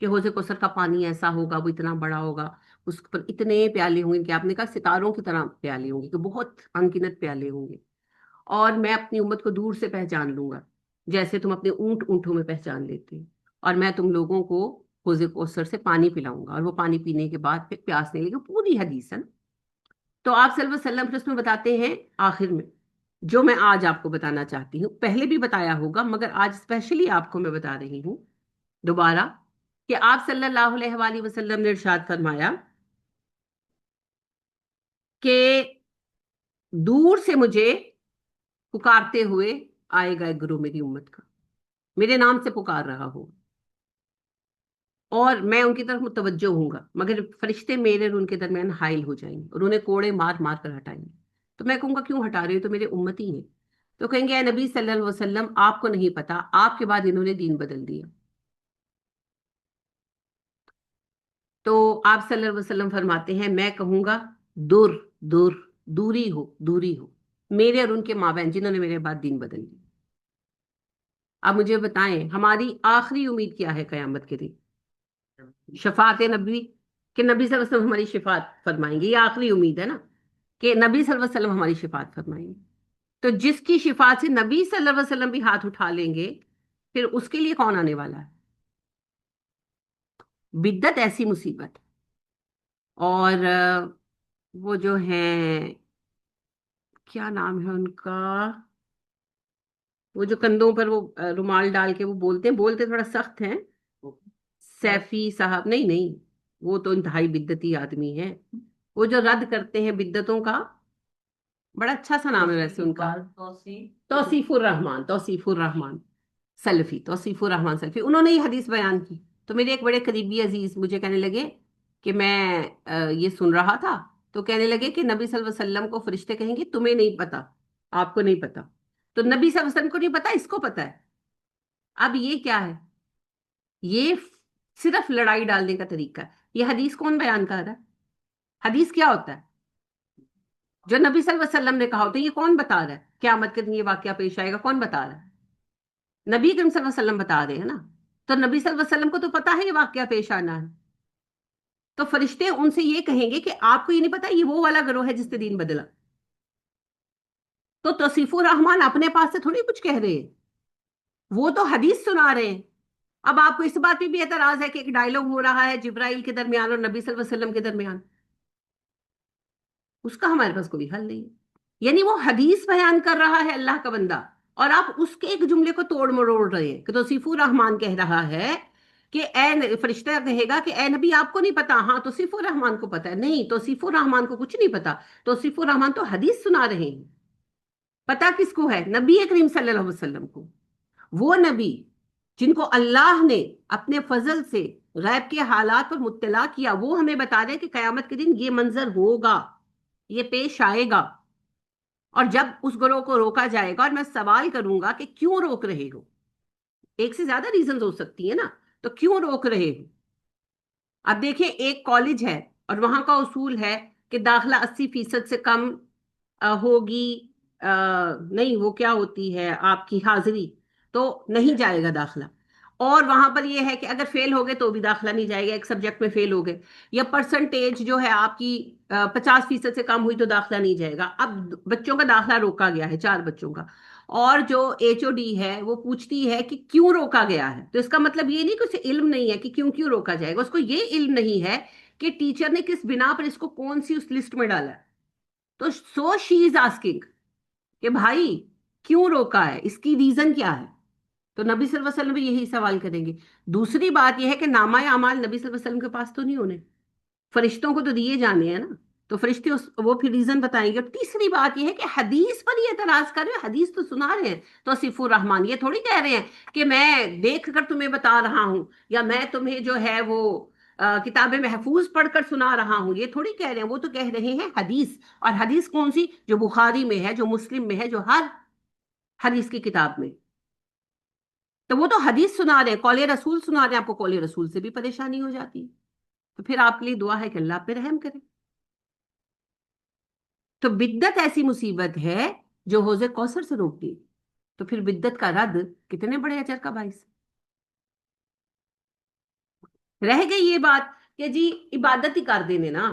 کہ حوض کوثر کا پانی ایسا ہوگا، وہ اتنا بڑا ہوگا، اس پر اتنے پیالے ہوں گے کہ آپ نے کہا ستاروں کی طرح پیالے ہوں گے، کہ بہت انگنت پیالے ہوں گے، اور میں اپنی امت کو دور سے پہچان لوں گا جیسے تم اپنے اونٹ اونٹوں میں پہچان لیتے ہو، اور میں تم لوگوں کو حوض کوثر سے پانی پلاؤں گا، اور وہ پانی پینے کے بعد پھر پیاس نہیں لگے، پوری حدیث ہے نا۔ تو آپ صلی اللہ علیہ وسلم پھر اس میں بتاتے ہیں آخر میں، جو میں آج آپ کو بتانا چاہتی ہوں، پہلے بھی بتایا ہوگا مگر آج اسپیشلی آپ کو میں بتا رہی ہوں دوبارہ، کہ آپ صلی اللہ علیہ وآلہ وسلم نے ارشاد فرمایا کہ دور سے مجھے پکارتے ہوئے آئے گا ایک گروہ میری امت کا، میرے نام سے پکار رہا ہو، اور میں ان کی طرف متوجہ ہوں گا، مگر فرشتے میرے اور ان کے درمیان حائل ہو جائیں گے اور انہیں کوڑے مار مار کر ہٹائیں گے۔ تو میں کہوں گا کیوں ہٹا رہے ہو؟ تو میرے امتی ہیں۔ تو کہیں گے اے نبی صلی اللہ علیہ وسلم، آپ کو نہیں پتا، آپ کے بعد انہوں نے دین بدل دیا۔ تو آپ صلی اللہ علیہ وسلم فرماتے ہیں میں کہوں گا دور دور، دوری ہو دوری ہو میرے اور ان کے مابین جنہوں نے میرے بعد دین بدل دیا۔ اب مجھے بتائیں ہماری آخری امید کیا ہے قیامت کے دن؟ شفاعت نبی، کہ نبی صلی اللہ علیہ وسلم ہماری شفاعت فرمائیں گے، یہ آخری امید ہے نا، کہ نبی صلی اللہ علیہ وسلم ہماری شفاعت فرمائیں گے۔ تو جس کی شفاعت سے نبی صلی اللہ علیہ وسلم بھی ہاتھ اٹھا لیں گے، پھر اس کے لیے کون آنے والا ہے؟ بدت ایسی مصیبت، اور وہ جو ہیں، کیا نام ہے ان کا، وہ جو کندھوں پر وہ رومال ڈال کے وہ بولتے تھوڑا سخت ہیں، سیفی صاحب، نہیں نہیں، وہ تو انتہائی بدتی آدمی ہے، وہ جو رد کرتے ہیں بدتوں کا، بڑا اچھا سا نام ہے ویسے ان کا، توصیف الرحمان، توصیف الرحمان سلفی، توصیف الرحمان سلفی، انہوں نے یہ حدیث بیان کی۔ تو میرے ایک بڑے قریبی عزیز مجھے کہنے لگے کہ میں یہ سن رہا تھا، تو کہنے لگے کہ نبی صلی اللہ علیہ وسلم کو فرشتے کہیں گے تمہیں نہیں پتا، آپ کو نہیں پتا، تو نبی صلی اللہ علیہ وسلم کو نہیں پتا، اس کو پتا ہے۔ اب یہ کیا ہے؟ یہ صرف لڑائی ڈالنے کا طریقہ ہے۔ یہ حدیث کون بیان کر رہا ہے؟ حدیث کیا ہوتا ہے؟ جو نبی صلی اللہ علیہ وسلم نے کہا ہوتا ہے۔ یہ کون بتا رہا ہے قیامت کے دن یہ واقعہ پیش آئے گا؟ کون بتا رہا ہے؟ نبی کریم صلی اللہ علیہ وسلم بتا رہے ہیں نا، تو نبی صلی اللہ علیہ وسلم کو تو پتا ہے یہ واقعہ پیش آنا ہے، تو فرشتے ان سے یہ کہیں گے کہ آپ کو یہ نہیں پتا یہ وہ والا گروہ ہے جس نے دین بدلا۔ تو توصیف الرحمان اپنے پاس سے تھوڑی کچھ کہہ رہے ہیں، وہ تو حدیث سنا رہے ہیں۔ اب آپ کو اس بات پہ بھی اعتراض ہے کہ ایک ڈائلوگ ہو رہا ہے جبرائیل کے درمیان اور نبی صلی اللہ علیہ وسلم کے درمیان، اس کا ہمارے پاس کوئی حل نہیں ہے۔ یعنی وہ حدیث بیان کر رہا ہے اللہ کا بندہ، اور آپ اس کے ایک جملے کو توڑ مروڑ رہے ہیں کہ توصیف الرحمان کہہ رہا ہے کہ اے فرشتہ کہے گا کہ اے نبی آپ کو نہیں پتا، ہاں توصیف الرحمان کو پتا ہے، نہیں توصیف الرحمان کو کچھ نہیں پتا، توصیف الرحمان تو حدیث سنا رہے ہیں۔ پتا کس کو ہے؟ نبی کریم صلی اللہ علیہ وسلم کو، وہ نبی جن کو اللہ نے اپنے فضل سے غیب کے حالات پر مطلع کیا، وہ ہمیں بتا رہے کہ قیامت کے دن یہ منظر ہوگا، یہ پیش آئے گا، اور جب اس گروہ کو روکا جائے گا اور میں سوال کروں گا کہ کیوں روک رہے ہو، ایک سے زیادہ ریزنز ہو سکتی ہیں نا، تو کیوں روک رہے ہو؟ اب دیکھیں ایک کالج ہے اور وہاں کا اصول ہے کہ داخلہ 80% سے کم ہوگی، نہیں وہ کیا ہوتی ہے آپ کی حاضری، تو نہیں جائے گا داخلہ، اور وہاں پر یہ ہے کہ اگر فیل ہو گئے تو بھی داخلہ نہیں جائے گا، ایک سبجیکٹ میں فیل ہو گئے، یا پرسنٹیج جو ہے آپ کی 50% سے کم ہوئی تو داخلہ نہیں جائے گا۔ اب بچوں کا داخلہ روکا گیا ہے، 4 بچوں کا، اور جو ایچ او ڈی ہے وہ پوچھتی ہے کہ کیوں روکا گیا ہے، تو اس کا مطلب یہ نہیں کہ اسے علم نہیں ہے کہ کیوں روکا جائے گا، اس کو یہ علم نہیں ہے کہ ٹیچر نے کس بنا پر اس کو کون سی اس لسٹ میں ڈالا ہے، تو سو شی از آسکنگ کہ بھائی کیوں روکا ہے، اس کی ریزن کیا ہے؟ تو نبی صلی اللہ علیہ وسلم بھی یہی سوال کریں گے۔ دوسری بات یہ ہے کہ نامہ اعمال نبی صلی اللہ علیہ وسلم کے پاس تو نہیں ہونے، فرشتوں کو تو دیے جانے ہیں نا، تو فرشتے وہ پھر ریزن بتائیں گے۔ اور تیسری بات یہ ہے کہ حدیث پر یہ اعتراض کر رہے ہیں، حدیث تو سنا رہے ہیں توصیف الرحمان، یہ تھوڑی کہہ رہے ہیں کہ میں دیکھ کر تمہیں بتا رہا ہوں، یا میں تمہیں جو ہے وہ کتاب محفوظ پڑھ کر سنا رہا ہوں، یہ تھوڑی کہہ رہے ہیں، وہ تو کہہ رہے ہیں حدیث۔ اور حدیث کون سی؟ جو بخاری میں ہے، جو مسلم میں ہے، جو ہر حدیث کی کتاب میں، تو وہ تو حدیث سنا رہے ہیں، قول رسول سنا رہے ہیں، آپ کو قول رسول سے بھی پریشانی ہو جاتی ہے، تو پھر آپ کے لیے دعا ہے کہ اللہ آپ پہ رحم کرے۔ تو بدت ایسی مصیبت ہے جو حوض کوثر سے روک دی، تو پھر بدت کا رد کتنے بڑے اجر کا باعث۔ رہ گئی یہ بات کہ جی عبادت ہی کر دینے نا،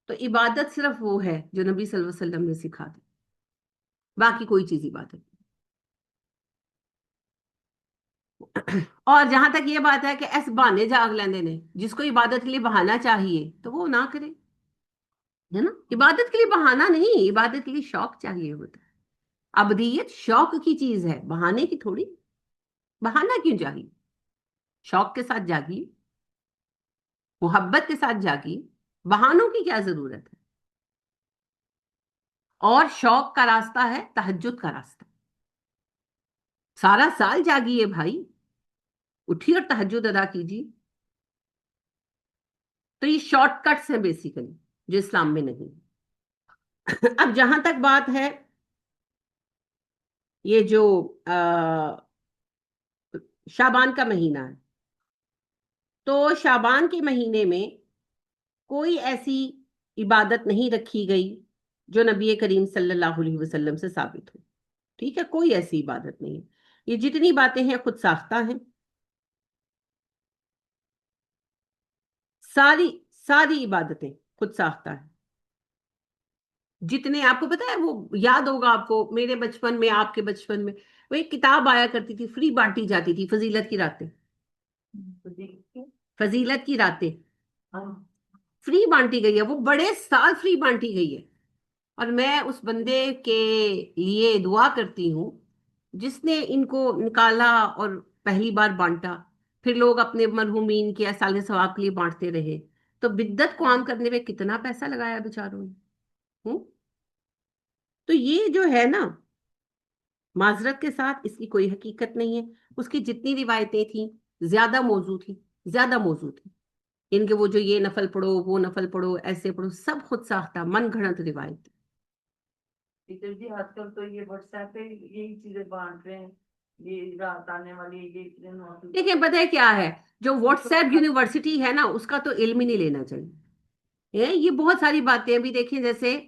تو عبادت صرف وہ ہے جو نبی صلی اللہ علیہ وسلم نے سکھا دی، باقی کوئی چیز عبادت نہیں۔ اور جہاں تک یہ بات ہے کہ ایس بہانے جاگ لیندے نے، جس کو عبادت کے لیے بہانا چاہیے تو وہ نہ کرے، ہے نا؟ عبادت کے لیے بہانا نہیں، عبادت کے لیے شوق چاہیے ہوتا ہے۔ ابدیت شوق کی چیز ہے، بہانے کی تھوڑی۔ بہانا کیوں چاہیے؟ شوق کے ساتھ جاگیے، محبت کے ساتھ جاگیے، بہانوں کی کیا ضرورت ہے؟ اور شوق کا راستہ ہے تہجد کا راستہ، سارا سال جاگیے بھائی، اٹھیے اور تہجد ادا کیجیے۔ تو یہ شارٹ کٹس ہیں بیسیکلی، جو اسلام میں نہیں۔ اب جہاں تک بات ہے یہ جو شعبان کا مہینہ ہے، تو شعبان کے مہینے میں کوئی ایسی عبادت نہیں رکھی گئی جو نبی کریم صلی اللہ علیہ وسلم سے ثابت ہو، ٹھیک ہے؟ کوئی ایسی عبادت نہیں ہے، یہ جتنی باتیں ہیں خود ساختہ ہیں، ساری ساری عبادتیں خود ساختہ ہیں۔ جتنے آپ کو پتا ہے، وہ یاد ہوگا آپ کو، میرے بچپن میں، آپ کے بچپن میں، وہ ایک کتاب آیا کرتی تھی، فری بانٹی جاتی تھی، فضیلت کی راتیں، فضیلت کی راتیں فری بانٹی گئی ہے، وہ بڑے سال فری بانٹی گئی ہے، اور میں اس بندے کے لیے دعا کرتی ہوں جس نے ان کو نکالا اور پہلی بار بانٹا، پھر لوگ اپنے مرحومین کے سال ثواب کے لیے بانٹتے رہے، تو بدعت کو عام کرنے میں کتنا پیسہ لگایا بیچاروں نے۔ تو یہ جو ہے نا، معذرت کے ساتھ اس کی کوئی حقیقت نہیں ہے، اس کی جتنی روایتیں تھیں زیادہ موضوع تھی، زیادہ موضوع تھی، ان کے وہ جو یہ نفل پڑھو، وہ نفل پڑھو، ایسے پڑھو، سب خود ساختہ من گھڑت روایت۔ ٹیچر جی آج کل تو یہ واٹس ایپ پہ یہی چیزیں بانٹ رہے ہیں، یہ رات آنے والی یہ دیکھیں پتہ ہے کیا ہے، جو واٹس ایپ یونیورسٹی ہے نا، اس کا تو علم ہی نہیں لینا چاہیے۔ یہ بہت ساری باتیں ابھی دیکھیں، جیسے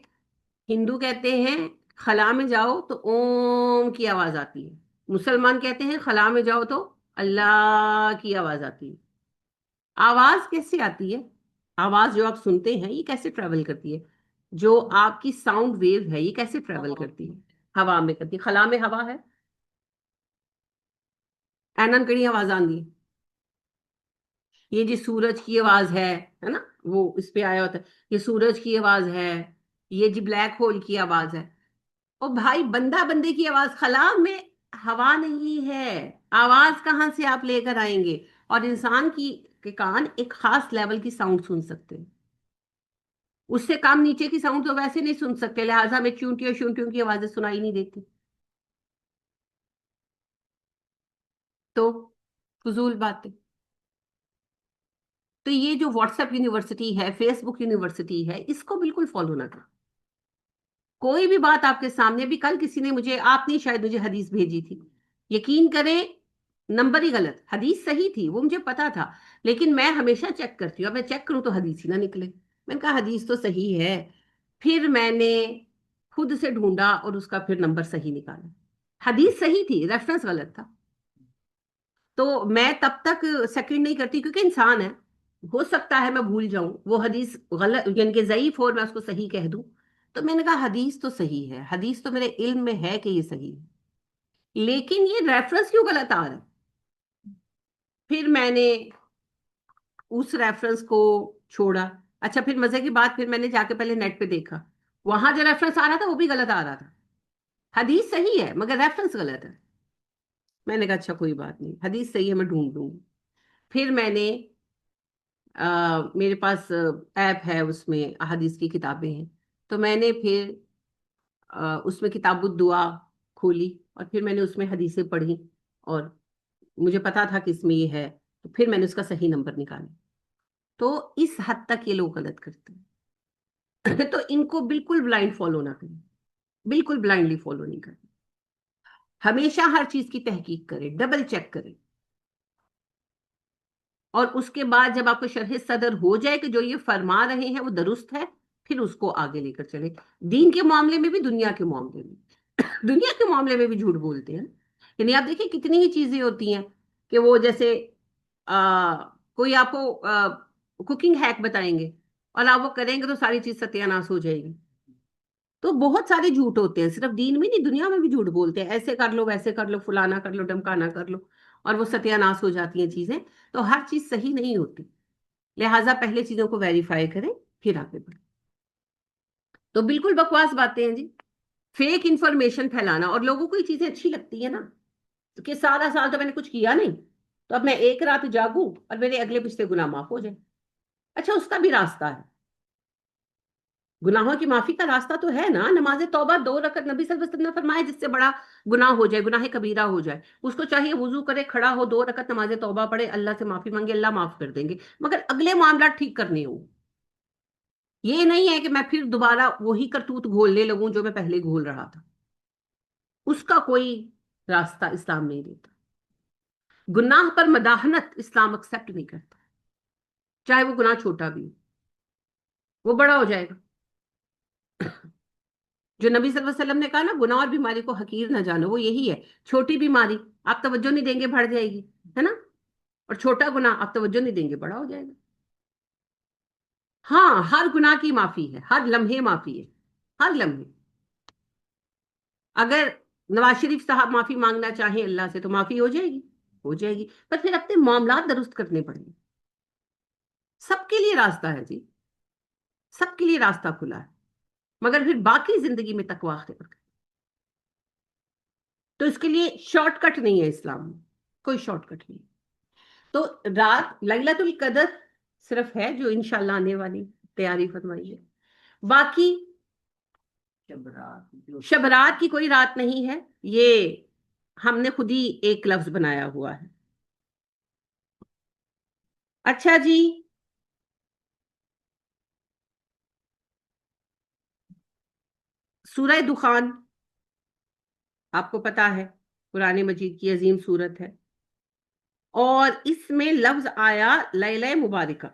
ہندو کہتے ہیں خلا میں جاؤ تو اوم کی آواز آتی ہے، مسلمان کہتے ہیں خلا میں جاؤ تو اللہ کی آواز آتی ہے۔ آواز کیسے آتی ہے؟ آواز جو آپ سنتے ہیں یہ کیسے ٹریول کرتی ہے؟ جو آپ کی ساؤنڈ ویو ہے یہ کیسے ٹریول کرتی ہے؟ ہوا میں کرتی ہے۔ خلا میں ہوا ہے، اینن کڑی آواز آندی ہے۔ یہ جی سورج کی آواز ہے نا، وہ اس پہ آیا ہوتا ہے، یہ سورج کی آواز ہے، یہ جی بلیک ہول کی آواز ہے۔ او بھائی، بندہ بندے کی آواز، خلا میں ہوا نہیں ہے، آواز کہاں سے آپ لے کر آئیں گے؟ اور انسان کی کے کان ایک خاص لیول کی ساؤنڈ سن سکتے ہیں، اس سے کام نیچے کی ساؤنڈ تو ویسے نہیں سن سکتے، لہٰذا ہمیں چونٹیوں شونٹیوں کی آوازیں سنائی نہیں دیتی۔ تو فضول باتیں۔ تو یہ جو واٹس ایپ یونیورسٹی ہے، فیس بک یونیورسٹی ہے، اس کو بالکل فالو نہ کریں۔ کوئی بھی بات آپ کے سامنے، بھی کل کسی نے مجھے، آپ نے شاید مجھے حدیث بھیجی تھی، یقین کریں نمبر ہی غلط، حدیث صحیح تھی، وہ مجھے پتا تھا، لیکن میں ہمیشہ چیک کرتی ہوں، اب میں چیک کروں تو حدیث ہی نہ نکلے، میں نے کہا حدیث تو صحیح ہے، پھر میں نے خود سے ڈھونڈا اور اس کا پھر نمبر صحیح نکالا، حدیث صحیح تھی، ریفرنس غلط تھا۔ تو میں تب تک سیکنڈ نہیں کرتی، کیونکہ انسان ہے، ہو سکتا ہے میں بھول جاؤں، وہ حدیث غلط یعنی کہ ضعیف ہو اور میں اس کو صحیح کہہ دوں، تو میں نے کہا حدیث تو صحیح ہے، حدیث تو میرے علم میں ہے کہ یہ صحیح ہے، لیکن یہ ریفرنس کیوں غلط آ رہا ہے؟ پھر میں نے اس ریفرنس کو چھوڑا، اچھا پھر مزے کی بات، پھر میں نے جا کے پہلے نیٹ پہ دیکھا، وہاں جو ریفرنس آ رہا تھا وہ بھی غلط آ رہا تھا، حدیث صحیح ہے مگر ریفرنس غلط ہے۔ میں نے کہا اچھا کوئی بات نہیں، حدیث صحیح ہے، میں ڈھونڈ دوں گی۔ پھر میں نے میرے پاس ایپ ہے، اس میں احادیث کی کتابیں ہیں، تو میں نے پھر اس میں کتاب الدعا کھولی، اور پھر میں نے اس میں حدیثیں پڑھی، اور مجھے پتا تھا کہ اس میں یہ ہے، تو پھر میں نے اس کا صحیح نمبر نکالا۔ تو اس حد تک یہ لوگ غلط کرتے ہیں تو ان کو بالکل بلائنڈ فالو نہ کریں، بالکل بلائنڈلی فالو نہیں کریں، ہمیشہ ہر چیز کی تحقیق کریں، ڈبل چیک کریں، اور اس کے بعد جب آپ کو شرح صدر ہو جائے کہ جو یہ فرما رہے ہیں وہ درست ہے، پھر اس کو آگے لے کر چلے۔ دین کے معاملے میں بھی، دنیا کے معاملے میں دنیا کے معاملے میں بھی جھوٹ بولتے ہیں، یعنی آپ دیکھیں کتنی ہی چیزیں ہوتی ہیں کہ وہ جیسے کوئی آپ کو کوکنگ ہیک بتائیں گے اور آپ وہ کریں گے تو ساری چیز ستیاناش ہو جائے گی. تو بہت سارے جھوٹ ہوتے ہیں، صرف دین میں نہیں، دنیا میں بھی جھوٹ بولتے ہیں، ایسے کر لو ویسے کر لو، فلانا کر لو ڈمکانا کر لو، اور وہ ستیاناش ہو جاتی ہیں چیزیں. تو ہر چیز صحیح نہیں ہوتی، لہٰذا پہلے چیزوں کو ویریفائی کریں پھر آگے بڑھیں. تو بالکل بکواس باتیں ہیں جی، فیک انفارمیشن پھیلانا. اور لوگوں کو یہ چیزیں اچھی لگتی ہے نا، کہ سارا سال تو میں نے کچھ کیا نہیں، تو اب میں ایک رات جاگوں اور میرے اگلے پچھلے گناہ معاف ہو جائیں. اچھا، اس کا بھی راستہ ہے، گناہوں کی معافی کا راستہ تو ہے نا. نماز توبہ 2 رکعت، نبی صلی اللہ علیہ وسلم نے فرمایا جس سے بڑا گناہ ہو جائے، گناہ کبیرہ ہو جائے، اس کو چاہیے وضو کرے، کھڑا ہو، 2 رکعت نماز توبہ پڑھے، اللہ سے معافی مانگے، اللہ معاف کر دیں گے. مگر اگلے معاملات ٹھیک کرنے ہوں. یہ نہیں ہے کہ میں پھر دوبارہ وہی کرتوت گھولنے لگوں جو میں پہلے گھول رہا تھا. اس کا کوئی راستہ اسلام نہیں دیتا. گناہ پر مداحنت اسلام ایکسپٹ نہیں کرتا، چاہے وہ گناہ چھوٹا بھی ہو، وہ بڑا ہو جائے گا. جو نبی صلی اللہ علیہ وسلم نے کہا نا، گناہ اور بیماری کو حقیر نہ جانو، وہ یہی ہے. چھوٹی بیماری آپ توجہ نہیں دیں گے، بڑھ جائے گی، ہے نا. اور چھوٹا گناہ آپ توجہ نہیں دیں گے، بڑا ہو جائے گا. ہاں، ہر گناہ کی معافی ہے، ہر لمحے معافی ہے، ہر لمحے. اگر نواز شریف صاحب معافی مانگنا چاہیں اللہ سے تو معافی ہو جائے گی، ہو جائے گی. پر پھر اپنے معاملات درست کرنے پڑیں گے. سب کے لیے راستہ ہے جی، سب کے لیے راستہ کھلا ہے، مگر پھر باقی زندگی میں تقویٰ اختیار کریں. تو اس کے لیے شارٹ کٹ نہیں ہے اسلام میں، کوئی شارٹ کٹ نہیں. تو رات لیلۃ القدر صرف ہے جو انشاءاللہ آنے والی، تیاری فرمائی ہے. باقی شب رات کی کوئی رات نہیں ہے، یہ ہم نے خود ہی ایک لفظ بنایا ہوا ہے. اچھا جی، سورہ دخان آپ کو پتا ہے قرآن مجید کی عظیم سورت ہے، اور اس میں لفظ آیا لیلہ مبارکہ،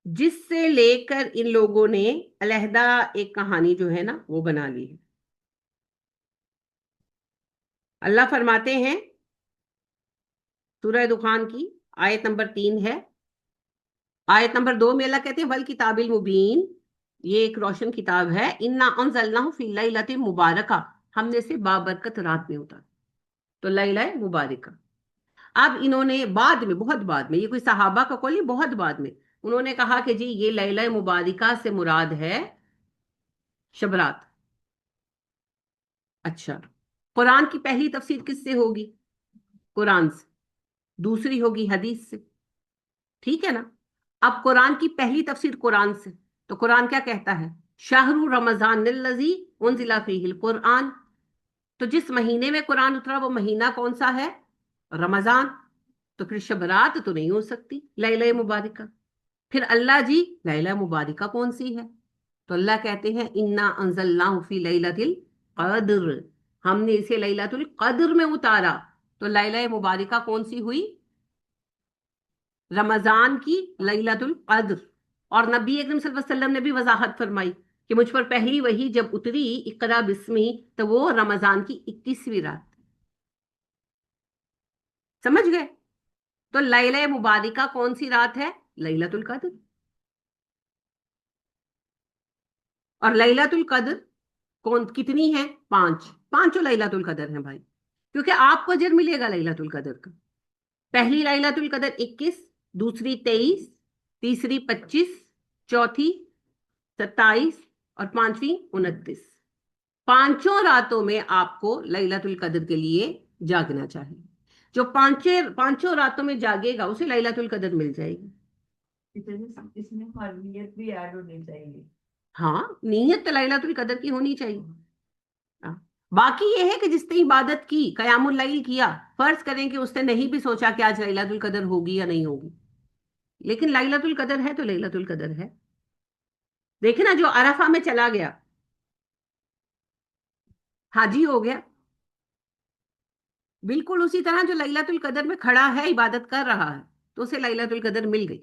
جس سے لے کر ان لوگوں نے علیحدہ ایک کہانی جو ہے نا وہ بنا لی ہے. اللہ فرماتے ہیں سورہ دخان کی آیت نمبر 3 ہے. آیت نمبر 2 میں اللہ کہتے ہیں والکتاب المبین، یہ ایک روشن کتاب ہے، انا انزلناہ فی لیلۃ مبارکہ، ہم نے اسے بابرکت رات میں اتارا. تو لیلہ مبارکہ. اب انہوں نے بعد میں، بہت بعد میں، یہ کوئی صحابہ کا قول نہیں، بہت بعد میں انہوں نے کہا کہ جی یہ لیلہ مبارکہ سے مراد ہے شب رات. اچھا، قرآن کی پہلی تفسیر کس سے ہوگی؟ قرآن سے. دوسری ہوگی حدیث سے، ٹھیک ہے نا. اب قرآن کی پہلی تفسیر قرآن سے، تو قرآن کیا کہتا ہے؟ شہر رمضان الذی انزل فیہ القرآن. تو جس مہینے میں قرآن اترا وہ مہینہ کون سا ہے؟ رمضان. تو پھر شب رات تو نہیں ہو سکتی لیلہ مبارکہ. پھر اللہ جی لیلہ مبارکہ کون سی ہے؟ تو اللہ کہتے ہیں انا انزلناہ فی لیلۃ القدر، ہم نے اسے لیلۃ القدر میں اتارا. تو لیلہ مبارکہ کون سی ہوئی؟ رمضان کی لیلۃ القدر. اور نبی اکرم صلی اللہ علیہ وسلم نے بھی وضاحت فرمائی کہ مجھ پر پہلی وحی جب اتری اقرا بسمی، تو وہ رمضان کی 21ویں رات. سمجھ گئے؟ تو لیلہ مبارکہ کون سی رات ہے؟ لیلۃ القدر. اور لیلۃ القدر کتنی ہے؟ 5، پانچوں لیلۃ القدر ہیں بھائی، کیونکہ آپ کو اجر ملے گا لیلۃ القدر کا. پہلی لیلۃ القدر 21، دوسری 23، تیسری 25، چوتھی 27 اور پانچویں 29. پانچوں راتوں میں آپ کو لیلۃ القدر کے لیے جاگنا چاہیے. جو پانچوں راتوں میں جاگے گا اسے لیلۃ القدر مل جائے گی. اس میں نیت بھی ایڈ ہونی چاہیے. ہاں، نیت تو لیلۃ القدر کی ہونی چاہیے. باقی یہ ہے کہ جس نے عبادت کی، قیام اللیل کیا، فرض کریں کہ اس نے نہیں بھی سوچا کہ آج لیلۃ القدر ہوگی یا نہیں ہوگی، لیکن لیلۃ القدر ہے تو لیلۃ القدر ہے. دیکھیں نا، جو عرفہ میں چلا گیا حاجی ہو گیا، بالکل اسی طرح جو لیلۃ القدر میں کھڑا ہے عبادت کر رہا ہے تو اسے لیلۃ القدر مل گئی.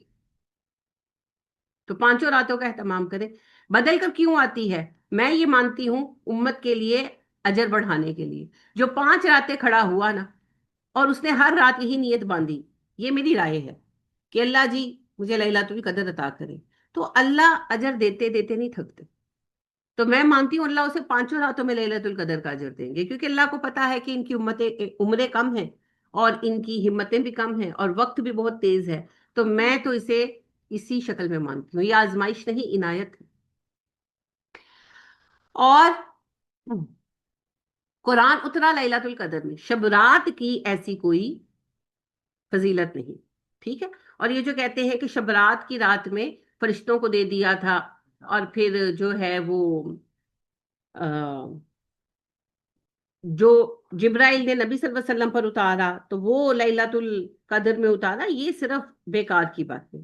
تو پانچوں راتوں کا اہتمام کریں. بدل کر کیوں آتی ہے؟ میں یہ مانتی ہوں امت کے لیے اجر بڑھانے کے لیے. جو 5 راتیں کھڑا ہوا نا اور اس نے ہر رات یہی نیت باندھی یہ میری رائے ہے کہ اللہ جی مجھے لیلۃ القدر عطا کرے، تو اللہ اجر دیتے دیتے نہیں تھکتے. تو میں مانتی ہوں اللہ اسے 5 راتوں میں لیلۃ القدر کا اجر دیں گے، کیونکہ اللہ کو پتا ہے کہ ان کی عمریں کم ہیں اور ان کی ہمتیں بھی کم ہیں اور وقت بھی بہت تیز ہے. تو میں تو اسے اسی شکل میں مانتی ہوں، یہ آزمائش نہیں، عنایت ہے. اور قرآن اترا لیلۃ القدر میں، شب رات کی ایسی کوئی فضیلت نہیں. ٹھیک ہے. اور یہ جو کہتے ہیں کہ شب رات کی رات میں فرشتوں کو دے دیا تھا اور پھر جو ہے وہ جو جبرائیل نے نبی صلی اللہ علیہ وسلم پر اتارا تو وہ لیلۃ القدر میں اتارا، یہ صرف بیکار کی بات ہے،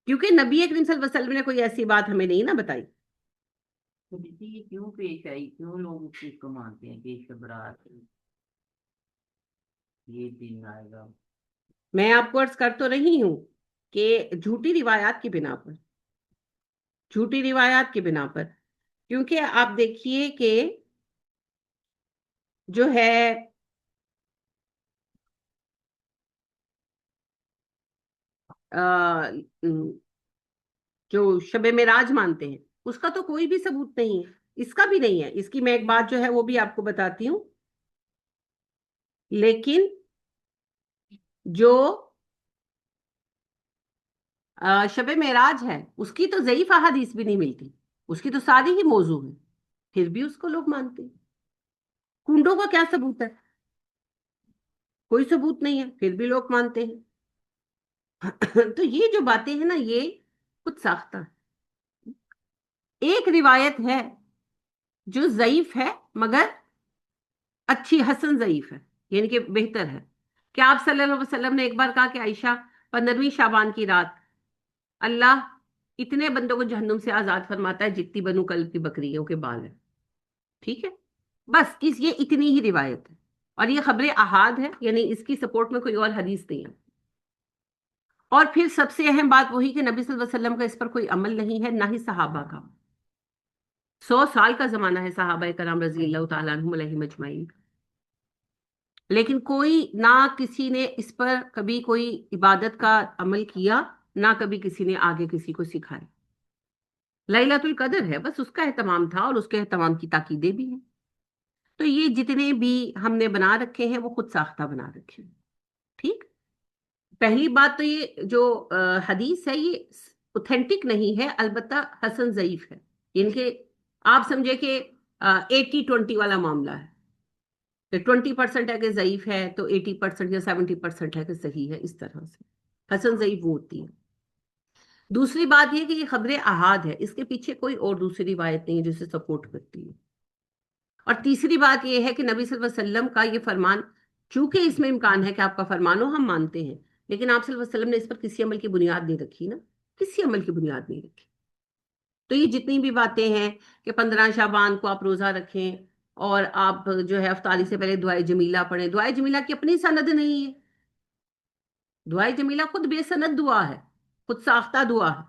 کیونکہ نبی کریم صلی اللہ علیہ وسلم نے کوئی ایسی بات ہمیں نہیں نا بتائی. تو دیدی یہ کیوں پیش آئی، کیوں لوگ اس چیز کو مانتے ہیں کہ شب رات یہ دن آئے گا؟ میں آپ کو عرض کر تو رہی ہوں کہ جھوٹی روایات کی بنا پر، جھوٹی روایات کی بنا پر. کیونکہ آپ دیکھیے کہ جو ہے جو شب معراج مانتے ہیں اس کا تو کوئی بھی ثبوت نہیں ہے، اس کا بھی نہیں ہے. اس کی میں ایک بات جو ہے وہ بھی آپ کو بتاتی ہوں. لیکن جو شب معراج ہے اس کی تو ضعیف احادیث بھی نہیں ملتی، اس کی تو ساری ہی موضوع ہے، پھر بھی اس کو لوگ مانتے ہیں. کنڈوں کا کیا ثبوت ہے؟ کوئی ثبوت نہیں ہے، پھر بھی لوگ مانتے ہیں. تو یہ جو باتیں ہیں نا یہ خود ساختہ ہے. ایک روایت ہے جو ضعیف ہے مگر اچھی، حسن ضعیف ہے، یعنی کہ بہتر ہے، کہ آپ صلی اللہ علیہ وسلم نے ایک بار کہا کہ عائشہ 15ویں شعبان کی رات اللہ اتنے بندوں کو جہنم سے آزاد فرماتا ہے جتنی بنو کلب کی بکریوں کے بال ہیں. ٹھیک ہے. بس یہ اتنی ہی روایت ہے اور یہ خبر احاد ہے، یعنی اس کی سپورٹ میں کوئی اور حدیث نہیں ہے. اور پھر سب سے اہم بات وہی کہ نبی صلی اللہ علیہ وسلم کا اس پر کوئی عمل نہیں ہے، نہ ہی صحابہ کا. 100 سال کا زمانہ ہے صحابہ کرام رضی اللہ تعالیٰ عنہم علیہم اجمعین، لیکن کوئی نہ کسی نے اس پر کبھی کوئی عبادت کا عمل کیا، نہ کبھی کسی نے آگے کسی کو سکھایا. لیلۃ القدر ہے بس اس کا اہتمام تھا اور اس کے اہتمام کی تاکیدیں بھی ہیں. تو یہ جتنے بھی ہم نے بنا رکھے ہیں وہ خود ساختہ بنا رکھے ہیں. ٹھیک. پہلی بات تو یہ جو حدیث ہے یہ اوتھینٹک نہیں ہے، البتہ حسن ضعیف ہے. یعنی کہ آپ سمجھے کہ 80-20 والا معاملہ ہے، 20% ہے کہ ضعیف ہے تو 80% یا 70% ہے کہ صحیح ہے. اس طرح سے حسن ضعیف وہ ہوتی ہے. دوسری بات یہ کہ یہ خبر احاد ہے، اس کے پیچھے کوئی اور دوسری روایت نہیں ہے جسے سپورٹ کرتی ہے. اور تیسری بات یہ ہے کہ نبی صلی اللہ علیہ وسلم کا یہ فرمان، چونکہ اس میں امکان ہے کہ آپ کا فرمان ہو، ہم مانتے ہیں، لیکن آپ صلی اللہ علیہ وسلم نے اس پر کسی عمل کی بنیاد نہیں رکھی نا، کسی عمل کی بنیاد نہیں رکھی. تو یہ جتنی بھی باتیں ہیں کہ 15 شعبان کو آپ روزہ رکھیں اور آپ جو ہے افطاری سے پہلے دعائے جمیلہ پڑھیں، دعائے جمیلہ کی اپنی سند نہیں ہے. دعائے جمیلہ خود بے سند دعا ہے، خود ساختہ دعا ہے.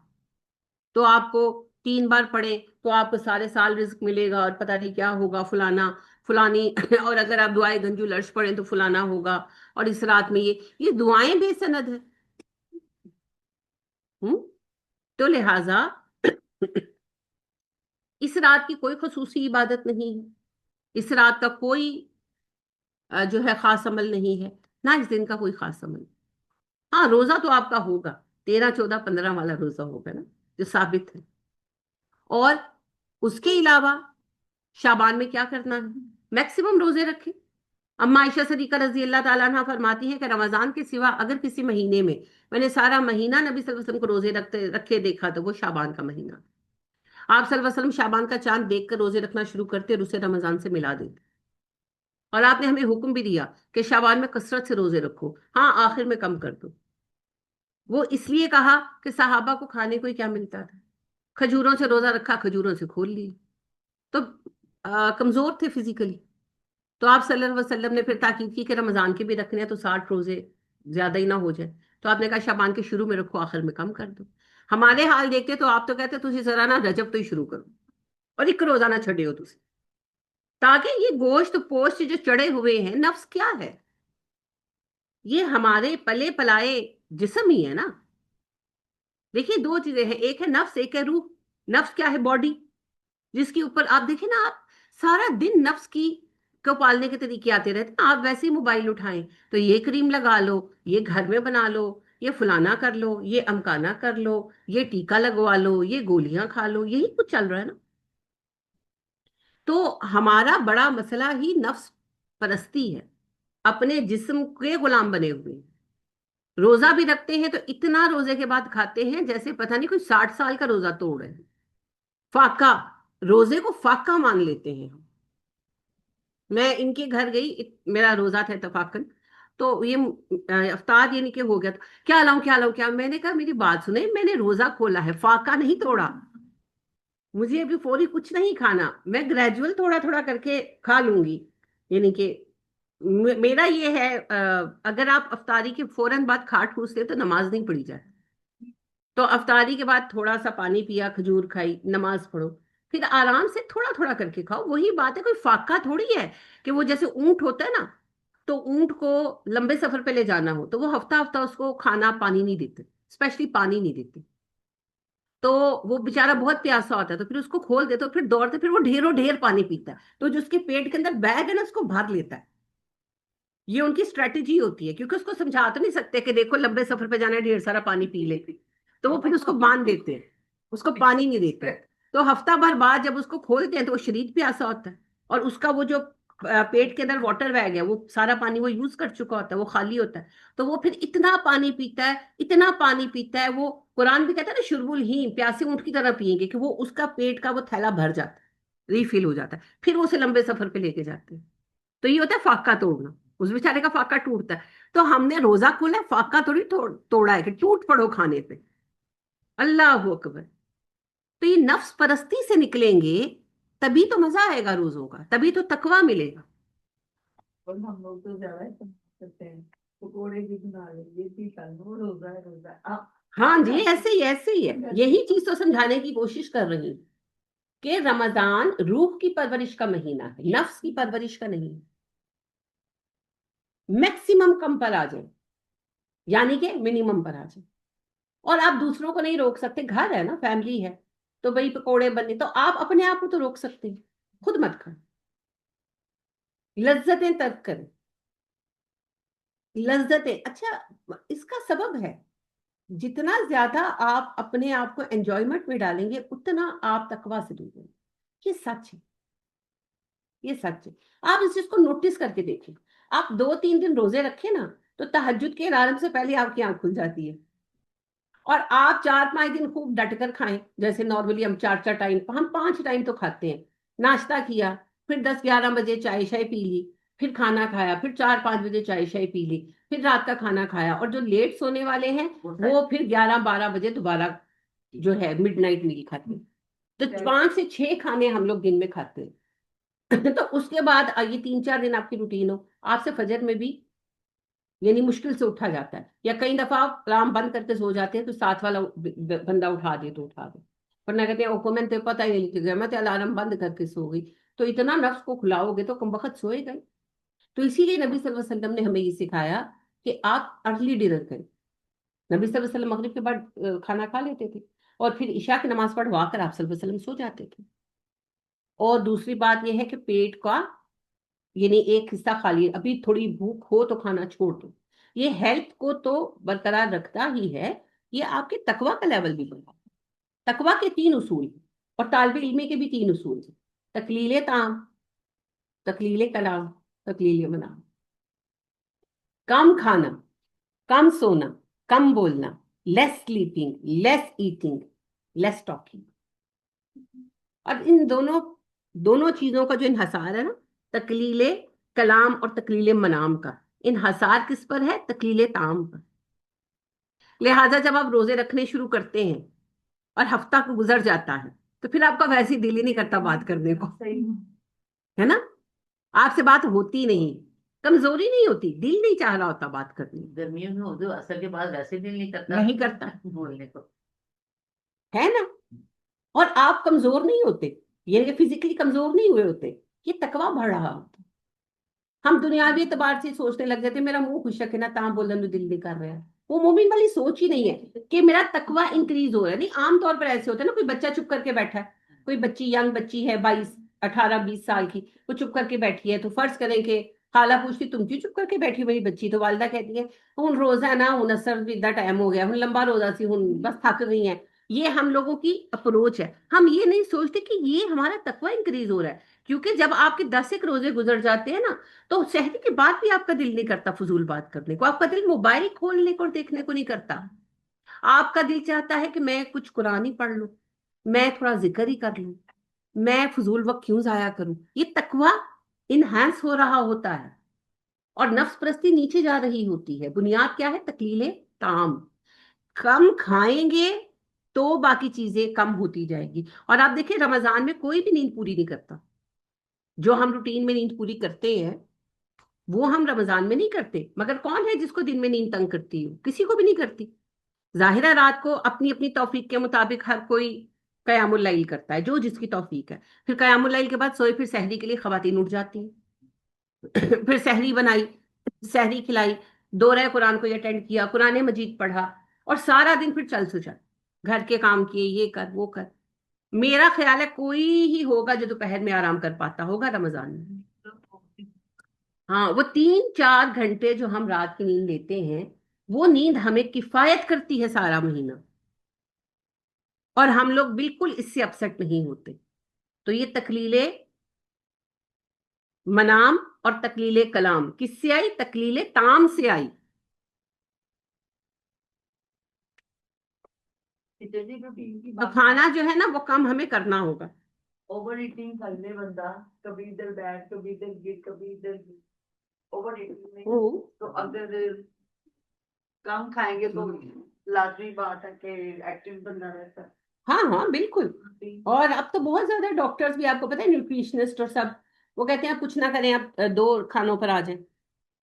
تو آپ کو 3 بار پڑھیں تو آپ کو سارے سال رزق ملے گا اور پتہ نہیں کیا ہوگا فلانا فلانی اور اگر آپ دعائے گنجو لرش پڑھیں تو فلانا ہوگا. اور اس رات میں یہ دعائیں بے سند ہے. تو لہذا اس رات کی کوئی خصوصی عبادت نہیں ہے، اس رات کا کوئی جو ہے خاص عمل نہیں ہے، نہ اس دن کا کوئی خاص عمل. ہاں روزہ تو آپ کا ہوگا، 13 14 15 والا روزہ ہوگا نا جو ثابت ہے. اور اس کے علاوہ شعبان میں کیا کرنا ہے؟ میکسیمم روزے رکھیں. اما عائشہ صدیقہ رضی اللہ تعالیٰ عنہ فرماتی ہیں کہ رمضان کے سوا اگر کسی مہینے میں نے سارا مہینہ نبی صلی اللہ علیہ وسلم کو روزے رکھے دیکھا تو وہ شعبان کا مہینہ. آپ صلی اللہ علیہ وسلم شعبان کا چاند دیکھ کر روزے رکھنا شروع کرتے اور اسے رمضان سے ملا دیتے. اور آپ نے ہمیں حکم بھی دیا کہ شعبان میں کثرت سے روزے رکھو، ہاں آخر میں کم کر دو. وہ اس لیے کہا کہ صحابہ کو کھانے کو ہی کیا ملتا تھا، کھجوروں سے روزہ رکھا، کھجوروں سے کھول لی، تو کمزور تھے فزیکلی. تو آپ صلی اللہ علیہ وسلم نے پھر تاکید کی کہ رمضان کے بھی رکھنے ہیں تو 60 روزے زیادہ ہی نہ ہو جائے. تو آپ نے کہا شعبان کے شروع میں رکھو، آخر میں کم کر دو. ہمارے حال دیکھتے تو آپ تو کہتے تجھے ذرا نا رجب تو ہی شروع کرو اور ایک روزہ نہ چھڑے ہو تجھے. تاکہ یہ گوشت پوشت جو چڑے ہوئے ہیں، نفس کیا ہے؟ یہ ہمارے پلے پلائے جسم ہی ہے نا. دیکھیے دو چیزیں ہیں، ایک ہے نفس، ایک ہے روح. نفس کیا ہے؟ باڈی، جس کے اوپر آپ دیکھیں نا، آپ سارا دن نفس کی کو پالنے کے طریقے آتے رہتے ہیں. آپ ویسے ہی موبائل اٹھائیں تو یہ کریم لگا لو، یہ گھر میں بنا لو، یہ فلانا کر لو، یہ امکانا کر لو، یہ ٹیکا لگوا لو، یہ گولیاں کھا لو، یہی کچھ چل رہا ہے نا. تو ہمارا بڑا مسئلہ ہی نفس پرستی ہے، اپنے جسم کے غلام بنے ہوئے ہیں. روزہ بھی رکھتے ہیں تو اتنا روزے کے بعد کھاتے ہیں جیسے پتہ نہیں کوئی 60 سال کا روزہ توڑ رہے ہیں. فاقہ، روزے کو فاقہ مان لیتے ہیں ہم. میں ان کے گھر گئی، میرا روزہ تھا اتفاقاً، تو یہ افطار یہ نہیں کہ ہو گیا تھا، کیا لاؤں کیا لاؤں کیا. میں نے کہا میری بات سنیں، میں نے روزہ کھولا ہے، فاقہ نہیں توڑا. مجھے ابھی فوری کچھ نہیں کھانا، میں گریجول تھوڑا تھوڑا کر کے کھا لوں گی. یعنی کہ میرا یہ ہے، اگر آپ افطاری کے فوراً بعد کھا ٹھوستے تو نماز نہیں پڑھی جائے. تو افطاری کے بعد تھوڑا سا پانی پیا، کھجور کھائی، نماز پڑھو، پھر آرام سے تھوڑا تھوڑا کر کے کھاؤ. وہی بات ہے، کوئی فاقہ تھوڑی ہے کہ وہ جیسے اونٹ ہوتا ہے نا، تو اونٹ کو لمبے سفر پہ لے جانا ہو تو وہ ہفتہ ہفتہ اس کو کھانا پانی نہیں دیتے، اسپیشلی پانی نہیں دیتے. تو وہ بےچارا بہت پیاسا ہوتا ہے، تو پھر اس کو کھول دیتے، پھر دوڑتے، پھر وہ ڈھیروں ڈھیر پانی پیتا ہے، تو جو اس کے پیٹ کے اندر بیگ ہے نا اس کو بھر لیتا ہے. یہ ان کی اسٹریٹجی ہوتی ہے، کیونکہ اس کو سمجھا تو نہیں سکتے کہ دیکھو لمبے سفر پہ جانا ہے، ڈھیر سارا پانی پی لے. تو وہ پھر اس کو باندھ دیتے ہیں، اس کو پانی نہیں دیتے. تو ہفتہ بھر بعد جب اس کو کھولتے ہیں تو وہ شدید پیاسا ہوتا ہے، اور اس کا وہ جو پیٹ کے اندر واٹر بیگ ہے وہ سارا پانی وہ یوز کر چکا ہوتا ہے، وہ خالی ہوتا ہے. تو وہ پھر اتنا پانی پیتا ہے، اتنا پانی پیتا ہے، وہ قرآن بھی کہتا ہے نا شرب الہیم، پیاسے اونٹ کی طرح پیئیں گے، کہ وہ اس کا پیٹ کا وہ تھیلا بھر جاتا ہے، ریفل ہو جاتا ہے، پھر وہ اسے لمبے سفر پہ لے کے جاتے ہیں. تو یہ ہوتا ہے فاقہ توڑنا، اس بیچارے کا فاقہ ٹوٹتا ہے. تو ہم نے روزہ کھولا ہے، فاقہ تھوڑی توڑا ہے کہ ٹوٹ پڑو کھانے پہ. اللہ اکبر. تو یہ نفس پرستی سے نکلیں گے تبھی تو مزہ آئے گا روزوں کا، تبھی تو تقویٰ ملے گا. اور ہم لوگ تو زیادہ کرتے ہیں، پکوڑے بھی بنا لیں، یہ بھی کر لو، روزہ ہے روزہ ہاں جی، ایسے ہی ہے. یہی چیز تو سمجھانے کی کوشش کر رہی ہوں کہ رمضان روح کی پرورش کا مہینہ ہے، نفس کی پرورش کا نہیں. میکسیمم کم پر آ جائیں، یعنی کہ منیمم پر آ جائیں. اور آپ دوسروں کو نہیں روک سکتے، گھر ہے نا، فیملی ہے، تو بھئی پکوڑے بنے تو آپ اپنے آپ کو تو روک سکتے ہیں، خود مت کھائیں. لذتیں ترک کریں. لذتیں، اچھا اس کا سبب ہے، جتنا زیادہ آپ اپنے آپ کو انجوائمنٹ میں ڈالیں گے اتنا آپ تقویٰ سے دور ہوں گے. یہ سچ ہے، یہ سچ ہے. آپ اس چیز کو نوٹس کر کے دیکھیں. آپ 2-3 دن روزے رکھیں نا، تو تہجد کے الارم سے پہلے آپ کی آنکھ کھل جاتی ہے. اور آپ 4-5 دن خوب ڈٹ کر کھائیں، جیسے نارملی ہم 4 ٹائم، ہم 5 ٹائم تو کھاتے ہیں. ناشتہ کیا، پھر 10-11 بجے چائے شائے پی لی، پھر کھانا کھایا، پھر 4-5 بجے چائے شائے پی لی، پھر رات کا کھانا کھایا. اور جو لیٹ سونے والے ہیں وہ پھر 11-12 بجے دوبارہ جو ہے مڈ نائٹ میل کھاتے ہیں. تو 5 سے 6 کھانے ہم لوگ دن میں کھاتے ہیں. تو اس کے بعد یہ 3-4 دن آپ کی روٹین ہو، آپ سے فجر میں بھی یعنی مشکل سے اٹھا جاتا ہے، یا کئی دفعہ آپ الارم بند کرتے سو جاتے ہیں تو ساتھ والا بندہ اٹھا دے تو اٹھا دے. ورنہ کہتے ہیں اوکو میں تو پتہ ہی نہیں چل، میں تو الارم بند کر کے سو گئی. تو اتنا نفس کو کھلاؤ گے تو کم وقت سوئے گئے. تو اسی لیے نبی صلی اللہ علیہ وسلم نے ہمیں یہ سکھایا کہ آپ ارلی ڈنر کریں. نبی صلی اللہ علیہ وسلم مغرب کے بعد کھانا کھا لیتے تھے، اور پھر عشاء کی نماز پڑھوا کر آپ صلی اللہ علیہ وسلم سو جاتے تھے. اور دوسری بات یہ ہے کہ پیٹ کا یعنی ایک حصہ خالی ہے، ابھی تھوڑی بھوک ہو تو کھانا چھوڑ دو. یہ ہیلتھ کو تو برقرار رکھتا ہی ہے، یہ آپ کے تقویٰ کا لیول بھی بڑھاتا ہے. تقویٰ کے 3 اصول ہیں، اور طالب علمی کے بھی 3 اصول ہیں: تقلیل طعام، تقلیل کلام، تقلیل منام. کم کھانا، کم سونا، کم بولنا، لیس سلیپنگ، لیس ایٹنگ، لیس ٹاکنگ. اور ان دونوں چیزوں کا جو انحصار ہے نا، تقلیل کلام اور تقلیل منام کا، انحصار کس پر ہے؟ تقلیل طعام پر. لہٰذا جب آپ روزے رکھنے شروع کرتے ہیں اور ہفتہ کو گزر جاتا ہے تو پھر آپ کا ویسے ہی دل ہی نہیں کرتا بات کرنے کو، ہے نا؟ آپ سے بات ہوتی نہیں، کمزوری نہیں ہوتی، دل نہیں چاہ رہا ہوتا بات کرنے. گرمیوں میں اردو اثر کے بعد ویسے دل نہیں کرتا، نہیں کرتا بولنے کو، ہے نا؟ اور آپ کمزور نہیں ہوتے، یعنی کہ فزیکلی کمزور نہیں ہوئے ہوتے، یہ تقویٰ بڑھ رہا ہوتا. ہم دنیاوی اعتبار سے سوچنے لگ جاتے ہیں میرا منہ خشک ہے نا تاں بولن دل نہیں کر رہا ہے. وہ مومن والی سوچ ہی نہیں ہے کہ میرا تقوی انکریز ہو رہا ہے. نہیں عام طور پر ایسے ہوتا ہے نا, کوئی بچہ چپ کر کے بیٹھا ہے, کوئی بچی ینگ بچی ہے 18-20 سال کی, وہ چپ کر کے بیٹھی ہے, تو فرض کریں کہ خالہ پوچھتی تم کیوں چپ کر کے بیٹھی میری بچی, تو والدہ کہتی ہے ہن روزہ ہے نا, ہن اثر بھی اتنا ٹائم ہو گیا, ہن لمبا روزہ سی, ہن بس تھک گئی ہیں. یہ ہم لوگوں کی اپروچ ہے. ہم یہ نہیں سوچتے کہ یہ ہمارا تقوی انکریز ہو رہا ہے. کیونکہ جب آپ کے 10 روزے گزر جاتے ہیں نا, تو شہری کے بعد بھی آپ کا دل نہیں کرتا فضول بات کرنے کو, آپ کا دل موبائل کھولنے کو اور دیکھنے کو نہیں کرتا. آپ کا دل چاہتا ہے کہ میں کچھ قرآن ہی پڑھ لوں, میں تھوڑا ذکر ہی کر لوں, میں فضول وقت کیوں ضائع کروں. یہ تقوی انہانس ہو رہا ہوتا ہے اور نفس پرستی نیچے جا رہی ہوتی ہے. بنیاد کیا ہے؟ تقلیل طعام. کم کھائیں گے تو باقی چیزیں کم ہوتی جائے گی. اور آپ دیکھیں رمضان میں کوئی بھی نیند پوری نہیں کرتا. جو ہم روٹین میں نیند پوری کرتے ہیں وہ ہم رمضان میں نہیں کرتے. مگر کون ہے جس کو دن میں نیند تنگ کرتی ہو؟ کسی کو بھی نہیں کرتی. ظاہرہ رات کو اپنی اپنی توفیق کے مطابق ہر کوئی قیام اللیل کرتا ہے, جو جس کی توفیق ہے. پھر قیام اللیل کے بعد سوئے, پھر سحری کے لیے خواتین اٹھ جاتی ہیں. پھر سحری بنائی, سحری کھلائی, دو رہے قرآن کو اٹینڈ کیا, قرآن مجید پڑھا, اور سارا دن پھر چل سو چل, گھر کے کام کیے, یہ کر وہ کر. میرا خیال ہے کوئی ہی ہوگا جو دوپہر میں آرام کر پاتا ہوگا رمضان میں. ہاں, وہ 3-4 گھنٹے جو ہم رات کی نیند لیتے ہیں, وہ نیند ہمیں کفایت کرتی ہے سارا مہینہ, اور ہم لوگ بالکل اس سے اپسٹ نہیں ہوتے. تو یہ تکلیل منام اور تکلیل کلام کس سے آئی؟ تکلیل تام سے آئی. تو کھانا جو ہے نا وہ کم ہمیں کرنا ہوگا. اوور ایٹنگ کر لے بندہ, کبھی ادھر بیٹھ, کبھی ادھر گر, کبھی ادھر گر. اوور ایٹنگ میں تو اگر کم کھائیں گے تو لازمی بات ہے کہ ایکٹیو بندہ رہتا ہے. ہاں ہاں بالکل. اور اب تو بہت زیادہ ڈاکٹرز بھی, آپ کو پتہ ہے نیوٹریشنسٹ اور سب, وہ کہتے ہیں آپ کچھ نہ کریں, آپ 2 کھانوں پر آ جائیں,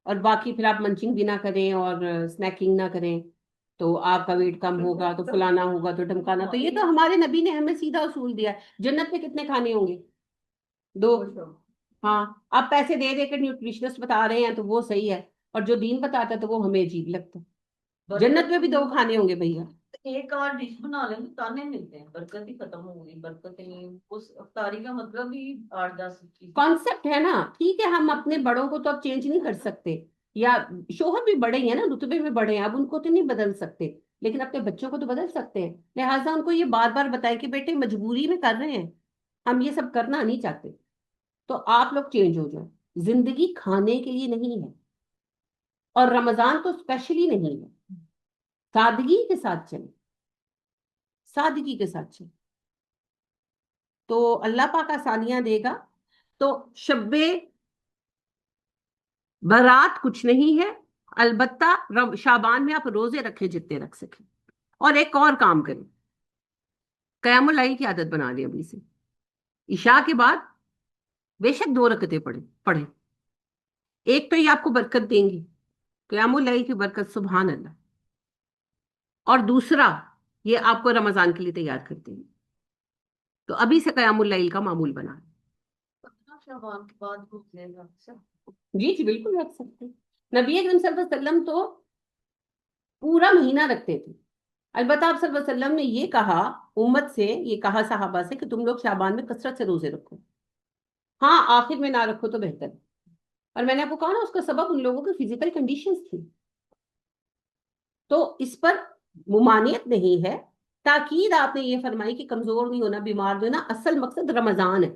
اور باقی پھر آپ منچنگ بھی نہ کریں اور اسنیکنگ نہ کریں, تو آپ کا ویٹ کم ہوگا, تو فلانا ہوگا, تو ڈھمکانا. تو یہ تو ہمارے نبی نے ہمیں سیدھا اصول دیا ہے. جنت میں کتنے کھانے ہوں گے؟ 2. ہاں, آپ پیسے دے دے کے نیوٹریشنسٹ بتا رہے ہیں تو وہ صحیح ہے, اور جو دین بتاتا ہے تو وہ ہمیں عجیب لگتا ہے. جنت میں بھی 2 کھانے ہوں گے بھیا. ایک اور ڈش بنا لیں, تانے ملتے ہیں, برکت ہی ختم ہو گئی. برکت نہیں, اس افطاری کا مطلب ہی 8-10 چیز کانسیپٹ ہے نا. ٹھیک ہے, ہم اپنے بڑوں کو تو اب چینج نہیں کر سکتے, یا شوہر بھی بڑے ہیں نا, رتبے میں بڑے ہیں, اب ان کو تو نہیں بدل سکتے, لیکن اپنے بچوں کو تو بدل سکتے ہیں. لہٰذا ان کو یہ بار بار بتائیں کہ بیٹے مجبوری میں کر رہے ہیں, ہم یہ سب کرنا نہیں چاہتے, تو آپ لوگ چینج ہو جائیں. زندگی کھانے کے لیے نہیں ہے, اور رمضان تو اسپیشلی نہیں ہے. سادگی کے ساتھ چلیں, سادگی کے ساتھ چلیں, تو اللہ پاک آسانیاں دے گا. تو شب برات کچھ نہیں ہے, البتہ شابان میں آپ روزے رکھیں جتنے رکھ سکیں. اور ایک اور کام کریں, قیام اللیل کی عادت بنا لیں ابھی سے. عشاء کے بعد بے شک 2 رکعتیں پڑھیں. ایک تو یہ آپ کو برکت دیں گی, قیام اللیل کی برکت, سبحان اللہ. اور دوسرا یہ آپ کو رمضان کے لیے تیار کر دیں گی. تو ابھی سے قیام اللیل کا معمول بنا. 15 شعبان کے بعد گزرے گا. جی جی بالکل رکھ سکتے ہیں. نبی اکرم صلی اللہ علیہ وسلم تو پورا مہینہ رکھتے تھے. البتہ آپ صلی اللہ علیہ وسلم نے یہ کہا امت سے, یہ کہا صحابہ سے کہ تم لوگ شعبان میں کثرت سے روزے رکھو. ہاں, آخر میں نہ رکھو تو بہتر ہے. اور میں نے آپ کو کہا نا اس کا سبب ان لوگوں کی فزیکل کنڈیشنز تھی, تو اس پر ممانعت نہیں ہے. تاکید آپ نے یہ فرمائی کہ کمزور نہیں ہونا, بیمار نہیں ہونا, اصل مقصد رمضان ہے.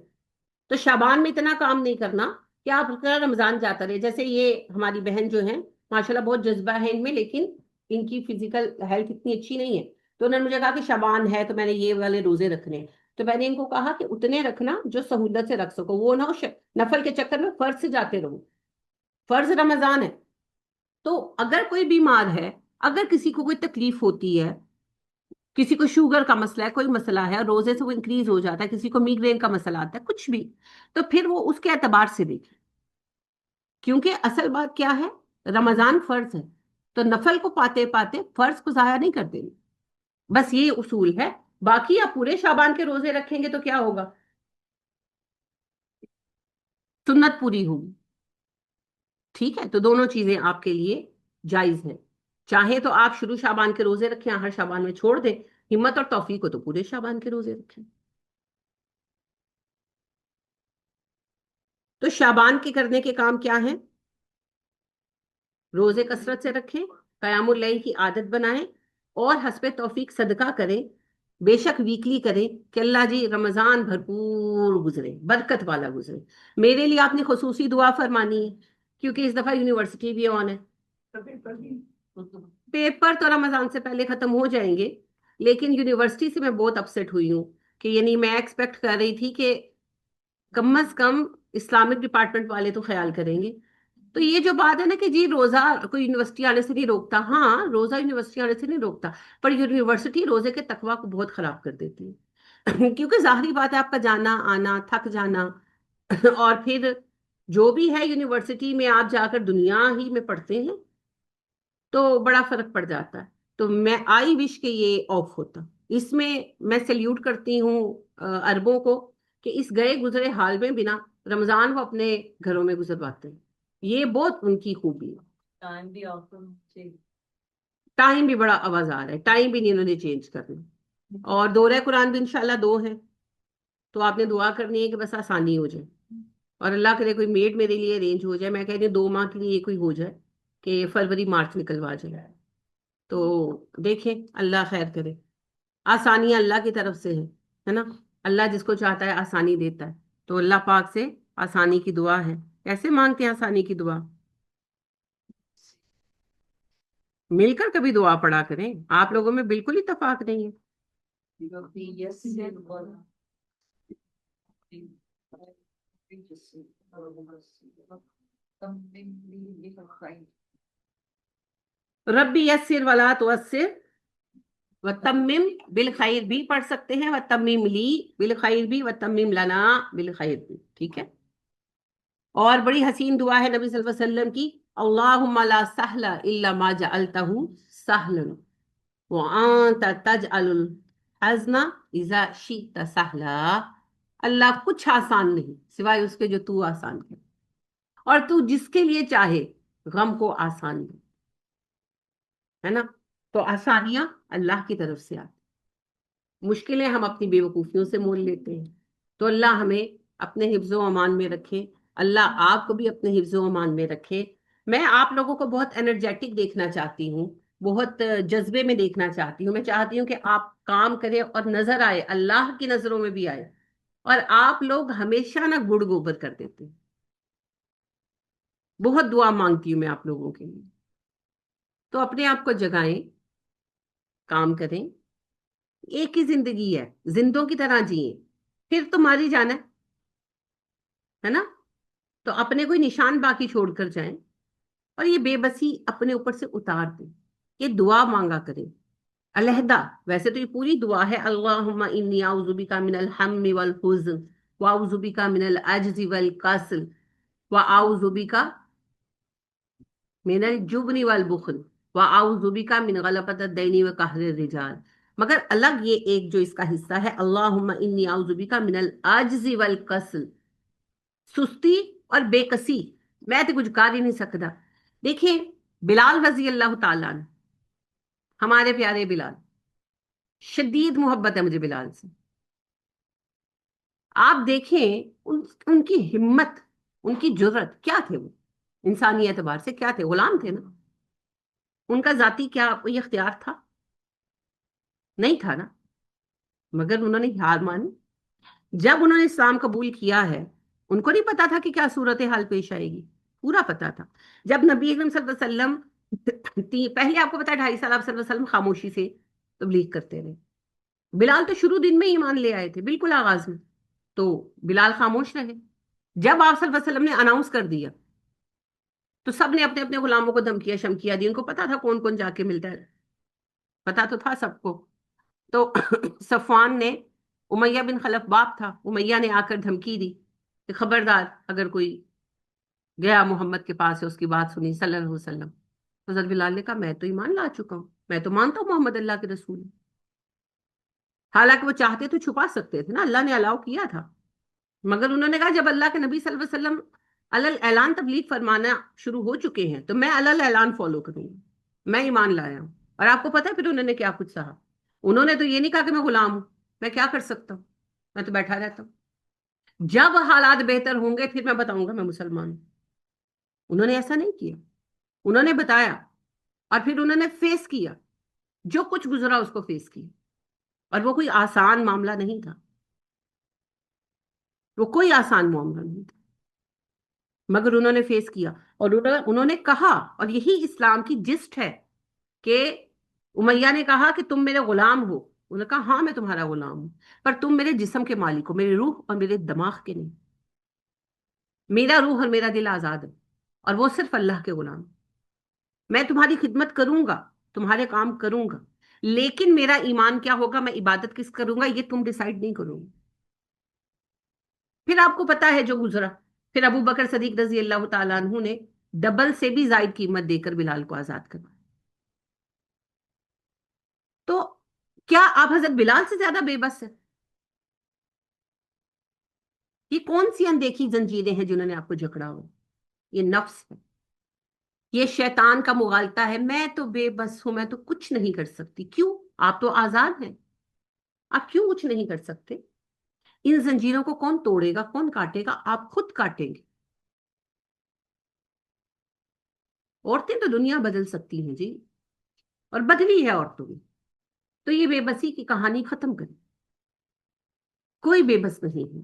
تو شعبان میں اتنا کام نہیں کرنا کہ آپ رمضان جاتا رہے. جیسے یہ ہماری بہن جو ہیں ماشاءاللہ بہت جذبہ ہے ان میں, لیکن ان کی فزیکل ہیلتھ اتنی اچھی نہیں ہے, تو انہوں نے مجھے کہا کہ شعبان ہے تو میں نے یہ والے روزے رکھنے ہیں. تو میں نے ان کو کہا کہ اتنے رکھنا جو سہولت سے رکھ سکو, وہ نہ ہو نفل کے چکر میں فرض سے جاتے رہو. فرض رمضان ہے. تو اگر کوئی بیمار ہے, اگر کسی کو کوئی تکلیف ہوتی ہے, کسی کو شوگر کا مسئلہ ہے, کوئی مسئلہ ہے, روزے سے وہ انکریز ہو جاتا ہے, کسی کو میگرین کا مسئلہ آتا ہے, کچھ بھی, تو پھر وہ اس کے اعتبار سے دیکھیں. کیونکہ اصل بات کیا ہے, رمضان فرض ہے, تو نفل کو پاتے پاتے فرض کو ضائع نہیں کر دیں گے. بس یہ اصول ہے. باقی آپ پورے شعبان کے روزے رکھیں گے تو کیا ہوگا؟ سنت پوری ہوگی. ٹھیک ہے، تو دونوں چیزیں آپ کے لیے جائز ہیں. چاہیں تو آپ شروع شعبان کے روزے رکھیں، ہر شعبان میں چھوڑ دیں. ہمت اور توفیق ہو تو پورے شعبان کے روزے رکھیں. تو شعبان کے کرنے کے کام کیا ہیں؟ روزے کثرت سے رکھیں، قیام اللیل کی عادت بنائیں، اور حسب توفیق صدقہ کریں. بے شک ویکلی کریں کہ اللہ جی رمضان بھرپور گزرے، برکت والا گزرے. میرے لیے آپ نے خصوصی دعا فرمانی ہے کیونکہ اس دفعہ یونیورسٹی بھی آن ہے. پیپر تو رمضان سے پہلے ختم ہو جائیں گے، لیکن یونیورسٹی سے میں بہت اپسیٹ ہوئی ہوں کہ یعنی میں ایکسپیکٹ کر رہی تھی کہ کم از کم اسلامک ڈپارٹمنٹ والے تو خیال کریں گے. تو یہ جو بات ہے نا کہ جی روزہ کوئی یونیورسٹی آنے سے نہیں روکتا، ہاں روزہ یونیورسٹی آنے سے نہیں روکتا، پر یونیورسٹی روزے کے تقویٰ کو بہت خراب کر دیتی ہے. کیونکہ ظاہری بات ہے آپ کا جانا آنا، تھک جانا، اور پھر جو بھی ہے یونیورسٹی میں آپ جا کر دنیا ہی میں پڑھتے ہیں تو بڑا فرق پڑ جاتا ہے. تو میں آئی وش کہ یہ آف ہوتا. اس میں سیلیوٹ کرتی ہوں عربوں کو کہ اس گئے گزرے حال میں بنا رمضان وہ اپنے گھروں میں گزرواتے ہیں. یہ بہت ان کی خوبی ہے. ٹائم بھی بڑا آواز آ رہا ہے، ٹائم بھی نہیں انہوں نے چینج کرنا. اور دورہ قرآن بھی انشاءاللہ 2 ہے، تو آپ نے دعا کرنی ہے کہ بس آسانی ہو جائے، اور اللہ کرے کوئی میڈ میرے لیے ارینج ہو جائے. میں کہہ رہی ہوں 2 ماہ کے لیے کوئی ہو جائے کہ فروری مارچ نکلوا جائے. تو دیکھیں اللہ خیر کرے. آسانیاں اللہ کی طرف سے ہے نا. اللہ جس کو چاہتا ہے آسانی دیتا ہے. تو اللہ پاک سے آسانی کی دعا ہے. کیسے مانگتے ہیں آسانی کی دعا؟ مل کر کبھی دعا پڑھا کریں. آپ لوگوں میں بالکل اتفاق نہیں ہے. ربی یسر ولا تعسر وتمم بالخیر بھی پڑھ سکتے ہیں، وتمم لی بالخیر بھی، وتمم لنا بالخیر بھی. ٹھیک ہے. اور بڑی حسین دعا ہے نبی صلی اللہ علیہ وسلم کی، اللہم لا سہل الا ما جعلتہ سہلا وانت تجعل الحزن اذا شئت سہلا. اللہ کچھ آسان نہیں سوائے اس کے جو تو آسان کرے، اور تو جس کے لیے چاہے غم کو آسان دے، ہے نا. تو آسانیاں اللہ کی طرف سے آتی، مشکلیں ہم اپنی بے وقوفیوں سے مول لیتے ہیں. تو اللہ ہمیں اپنے حفظ و امان میں رکھے. اللہ آپ کو بھی اپنے حفظ و امان میں رکھے. میں آپ لوگوں کو بہت انرجیٹک دیکھنا چاہتی ہوں، بہت جذبے میں دیکھنا چاہتی ہوں. میں چاہتی ہوں کہ آپ کام کریں اور نظر آئے، اللہ کی نظروں میں بھی آئے. اور آپ لوگ ہمیشہ نہ گڑ گوبر کر دیتے ہیں. بہت دعا مانگتی ہوں میں آپ لوگوں کے لیے. تو اپنے آپ کو جگائیں، کام کریں. ایک ہی زندگی ہے، زندوں کی طرح جئیں، پھر تو ماری جانا ہے نا. تو اپنے کوئی نشان باقی چھوڑ کر جائیں، اور یہ بے بسی اپنے اوپر سے اتار دیں. یہ دعا مانگا کریں علیحدہ. ویسے تو یہ پوری دعا ہے، اللہم انی اعوذ بک من الہم والحزن واعوذ بک من العجز والکسل واعوذ بک من الجبن والبخل واعوذ بک من غلبۃ الدین وقہر الرجال. مگر الگ یہ ایک جو اس کا حصہ ہے، اللہم انی اعوذ بک من العجز والکسل، سستی اور بے کسی. میں تو کچھ کر ہی نہیں سکتا. دیکھیں بلال رضی اللہ تعالیٰ عنہ، ہمارے پیارے بلال، شدید محبت ہے مجھے بلال سے. آپ دیکھیں ان کی ہمت، ان کی جرت، کیا تھے وہ انسانی اعتبار سے؟ کیا تھے؟ غلام تھے نا. ان کا ذاتی کیا کوئی اختیار تھا؟ نہیں تھا نا. مگر انہوں نے ہار مانی. جب انہوں نے اسلام قبول کیا ہے، ان کو نہیں پتا تھا کہ کیا صورتحال پیش آئے گی. پورا پتا تھا. جب نبی اکرم صلی اللہ علیہ وسلم پہلے آپ کو پتا 2.5 سال آپ صلی اللہ علیہ وسلم خاموشی سے تبلیغ کرتے رہے. بلال تو شروع دن میں ایمان لے آئے تھے، بالکل آغاز میں. تو بلال خاموش رہے. جب آپ صلی اللہ علیہ وسلم نے اناؤنس کر دیا تو سب نے اپنے اپنے غلاموں کو دھمکیاں شمکیاں دی. ان کو پتا تھا کون کون جا کے ملتا ہے، پتا تو تھا سب کو. تو صفوان نے، امیہ بن خلف باپ تھا، امیہ نے آ کر دھمکی دی کہ خبردار اگر کوئی گیا محمد کے پاس ہے، اس کی بات سنی صلی اللہ علیہ وسلم. تو حضرت بلال نے کہا میں تو ایمان لا چکا ہوں، میں تو مانتا ہوں محمد اللہ کے رسول ہیں. حالانکہ وہ چاہتے تو چھپا سکتے تھے نا، اللہ نے الاؤ کیا تھا. مگر انہوں نے کہا جب اللہ کے نبی صلی اللہ علیہ وسلم الل اعلان تبلیغ فرمانا شروع ہو چکے ہیں، تو میں الل اعلان فالو کروں گی. میں ایمان لایا ہوں. اور آپ کو پتا ہے پھر انہوں نے کیا کچھ کہا؟ انہوں نے تو یہ نہیں کہا کہ میں غلام ہوں، میں کیا کر سکتا ہوں، میں تو بیٹھا رہتا ہوں، جب حالات بہتر ہوں گے پھر میں بتاؤں گا میں مسلمان ہوں. انہوں نے ایسا نہیں کیا. انہوں نے بتایا اور پھر انہوں نے فیس کیا، جو کچھ گزرا اس کو فیس کیا. اور وہ کوئی آسان معاملہ نہیں تھا، وہ کوئی آسان معاملہ نہیں تھا، مگر انہوں نے فیس کیا. اور انہوں نے کہا، اور یہی اسلام کی جسٹ ہے، کہ امیہ نے کہا کہ تم میرے غلام ہو. انہوں نے کہا ہاں میں تمہارا غلام ہوں، پر تم میرے جسم کے مالک ہو، میرے روح اور میرے دماغ کے نہیں. میرا روح اور میرا دل آزاد ہے، اور وہ صرف اللہ کے غلام. میں تمہاری خدمت کروں گا، تمہارے کام کروں گا، لیکن میرا ایمان کیا ہوگا، میں عبادت کس کروں گا، یہ تم ڈیسائیڈ نہیں کرو گے. پھر آپ کو پتا ہے جو گزرا. پھر ابو بکر صدیق رضی اللہ تعالیٰ عنہ نے ڈبل سے بھی زائد قیمت دے کر بلال کو آزاد کروایا. تو کیا آپ حضرت بلال سے زیادہ بے بس ہیں؟ یہ کون سی اندیکھی زنجیریں ہیں جنہوں نے آپ کو جکڑا ہو؟ یہ نفس ہے، یہ شیطان کا مغالطہ ہے. میں تو بے بس ہوں، میں تو کچھ نہیں کر سکتی. کیوں؟ آپ تو آزاد ہیں، آپ کیوں کچھ نہیں کر سکتے؟ ان زنجیروں کو کون توڑے گا، کون کاٹے گا؟ آپ خود کاٹیں گے. عورتیں تو دنیا بدل سکتی ہیں جی، اور بدلی ہے عورتوں نے. تو یہ بے بسی کی کہانی ختم کریں. کوئی بے بس نہیں ہے،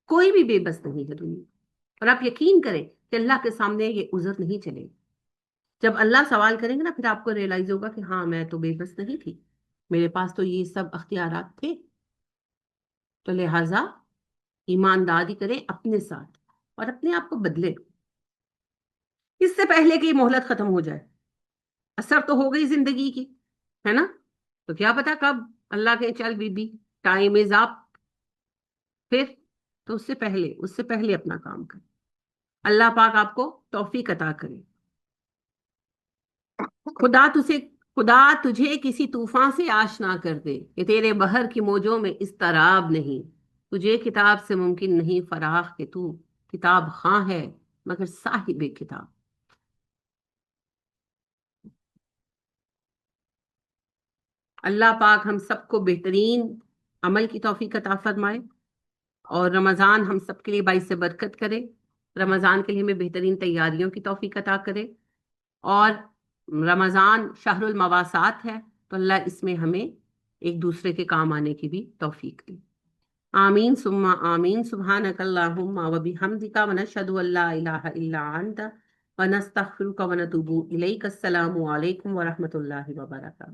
کوئی بھی بے بس نہیں ہے دنیا. اور آپ یقین کریں کہ اللہ کے سامنے یہ عذر نہیں چلے. جب اللہ سوال کریں گے نا، پھر آپ کو ریئلائز ہوگا کہ ہاں میں تو بے بس نہیں تھی، میرے پاس تو یہ سب اختیارات تھے. تو لہٰذا ایمانداری کریں اپنے ساتھ اور اپنے آپ کو بدلے، اس سے پہلے کہ یہ مہلت ختم ہو جائے. اثر تو ہو گئی زندگی کی، ہے نا؟ تو کیا پتا کب اللہ کے چل بی بی ٹائم از اپ. پھر تو اس سے پہلے اپنا کام کریں. اللہ پاک آپ کو توفیق عطا کرے. خدا تجھے خدا تجھے کسی طوفان سے آشنا کر دے کہ تیرے بحر کی موجوں میں اضطراب نہیں. تجھے کتاب سے ممکن نہیں فراخ کہ تو کتاب خواں ہے مگر صاحب کتاب. اللہ پاک ہم سب کو بہترین عمل کی توفیق عطا فرمائے، اور رمضان ہم سب کے لیے باعث برکت کرے. رمضان کے لیے ہمیں بہترین تیاریوں کی توفیق عطا کرے. اور رمضان شہر المواسات ہے، تو اللہ اس میں ہمیں ایک دوسرے کے کام آنے کی بھی توفیق دے. آمین ثم آمین. سبحانک اللہم و بحمدک ونشہد ان لا الہ الا انت ونستغفرک ونتوب الیک. السلام علیکم ورحمۃ اللہ وبرکاتہ.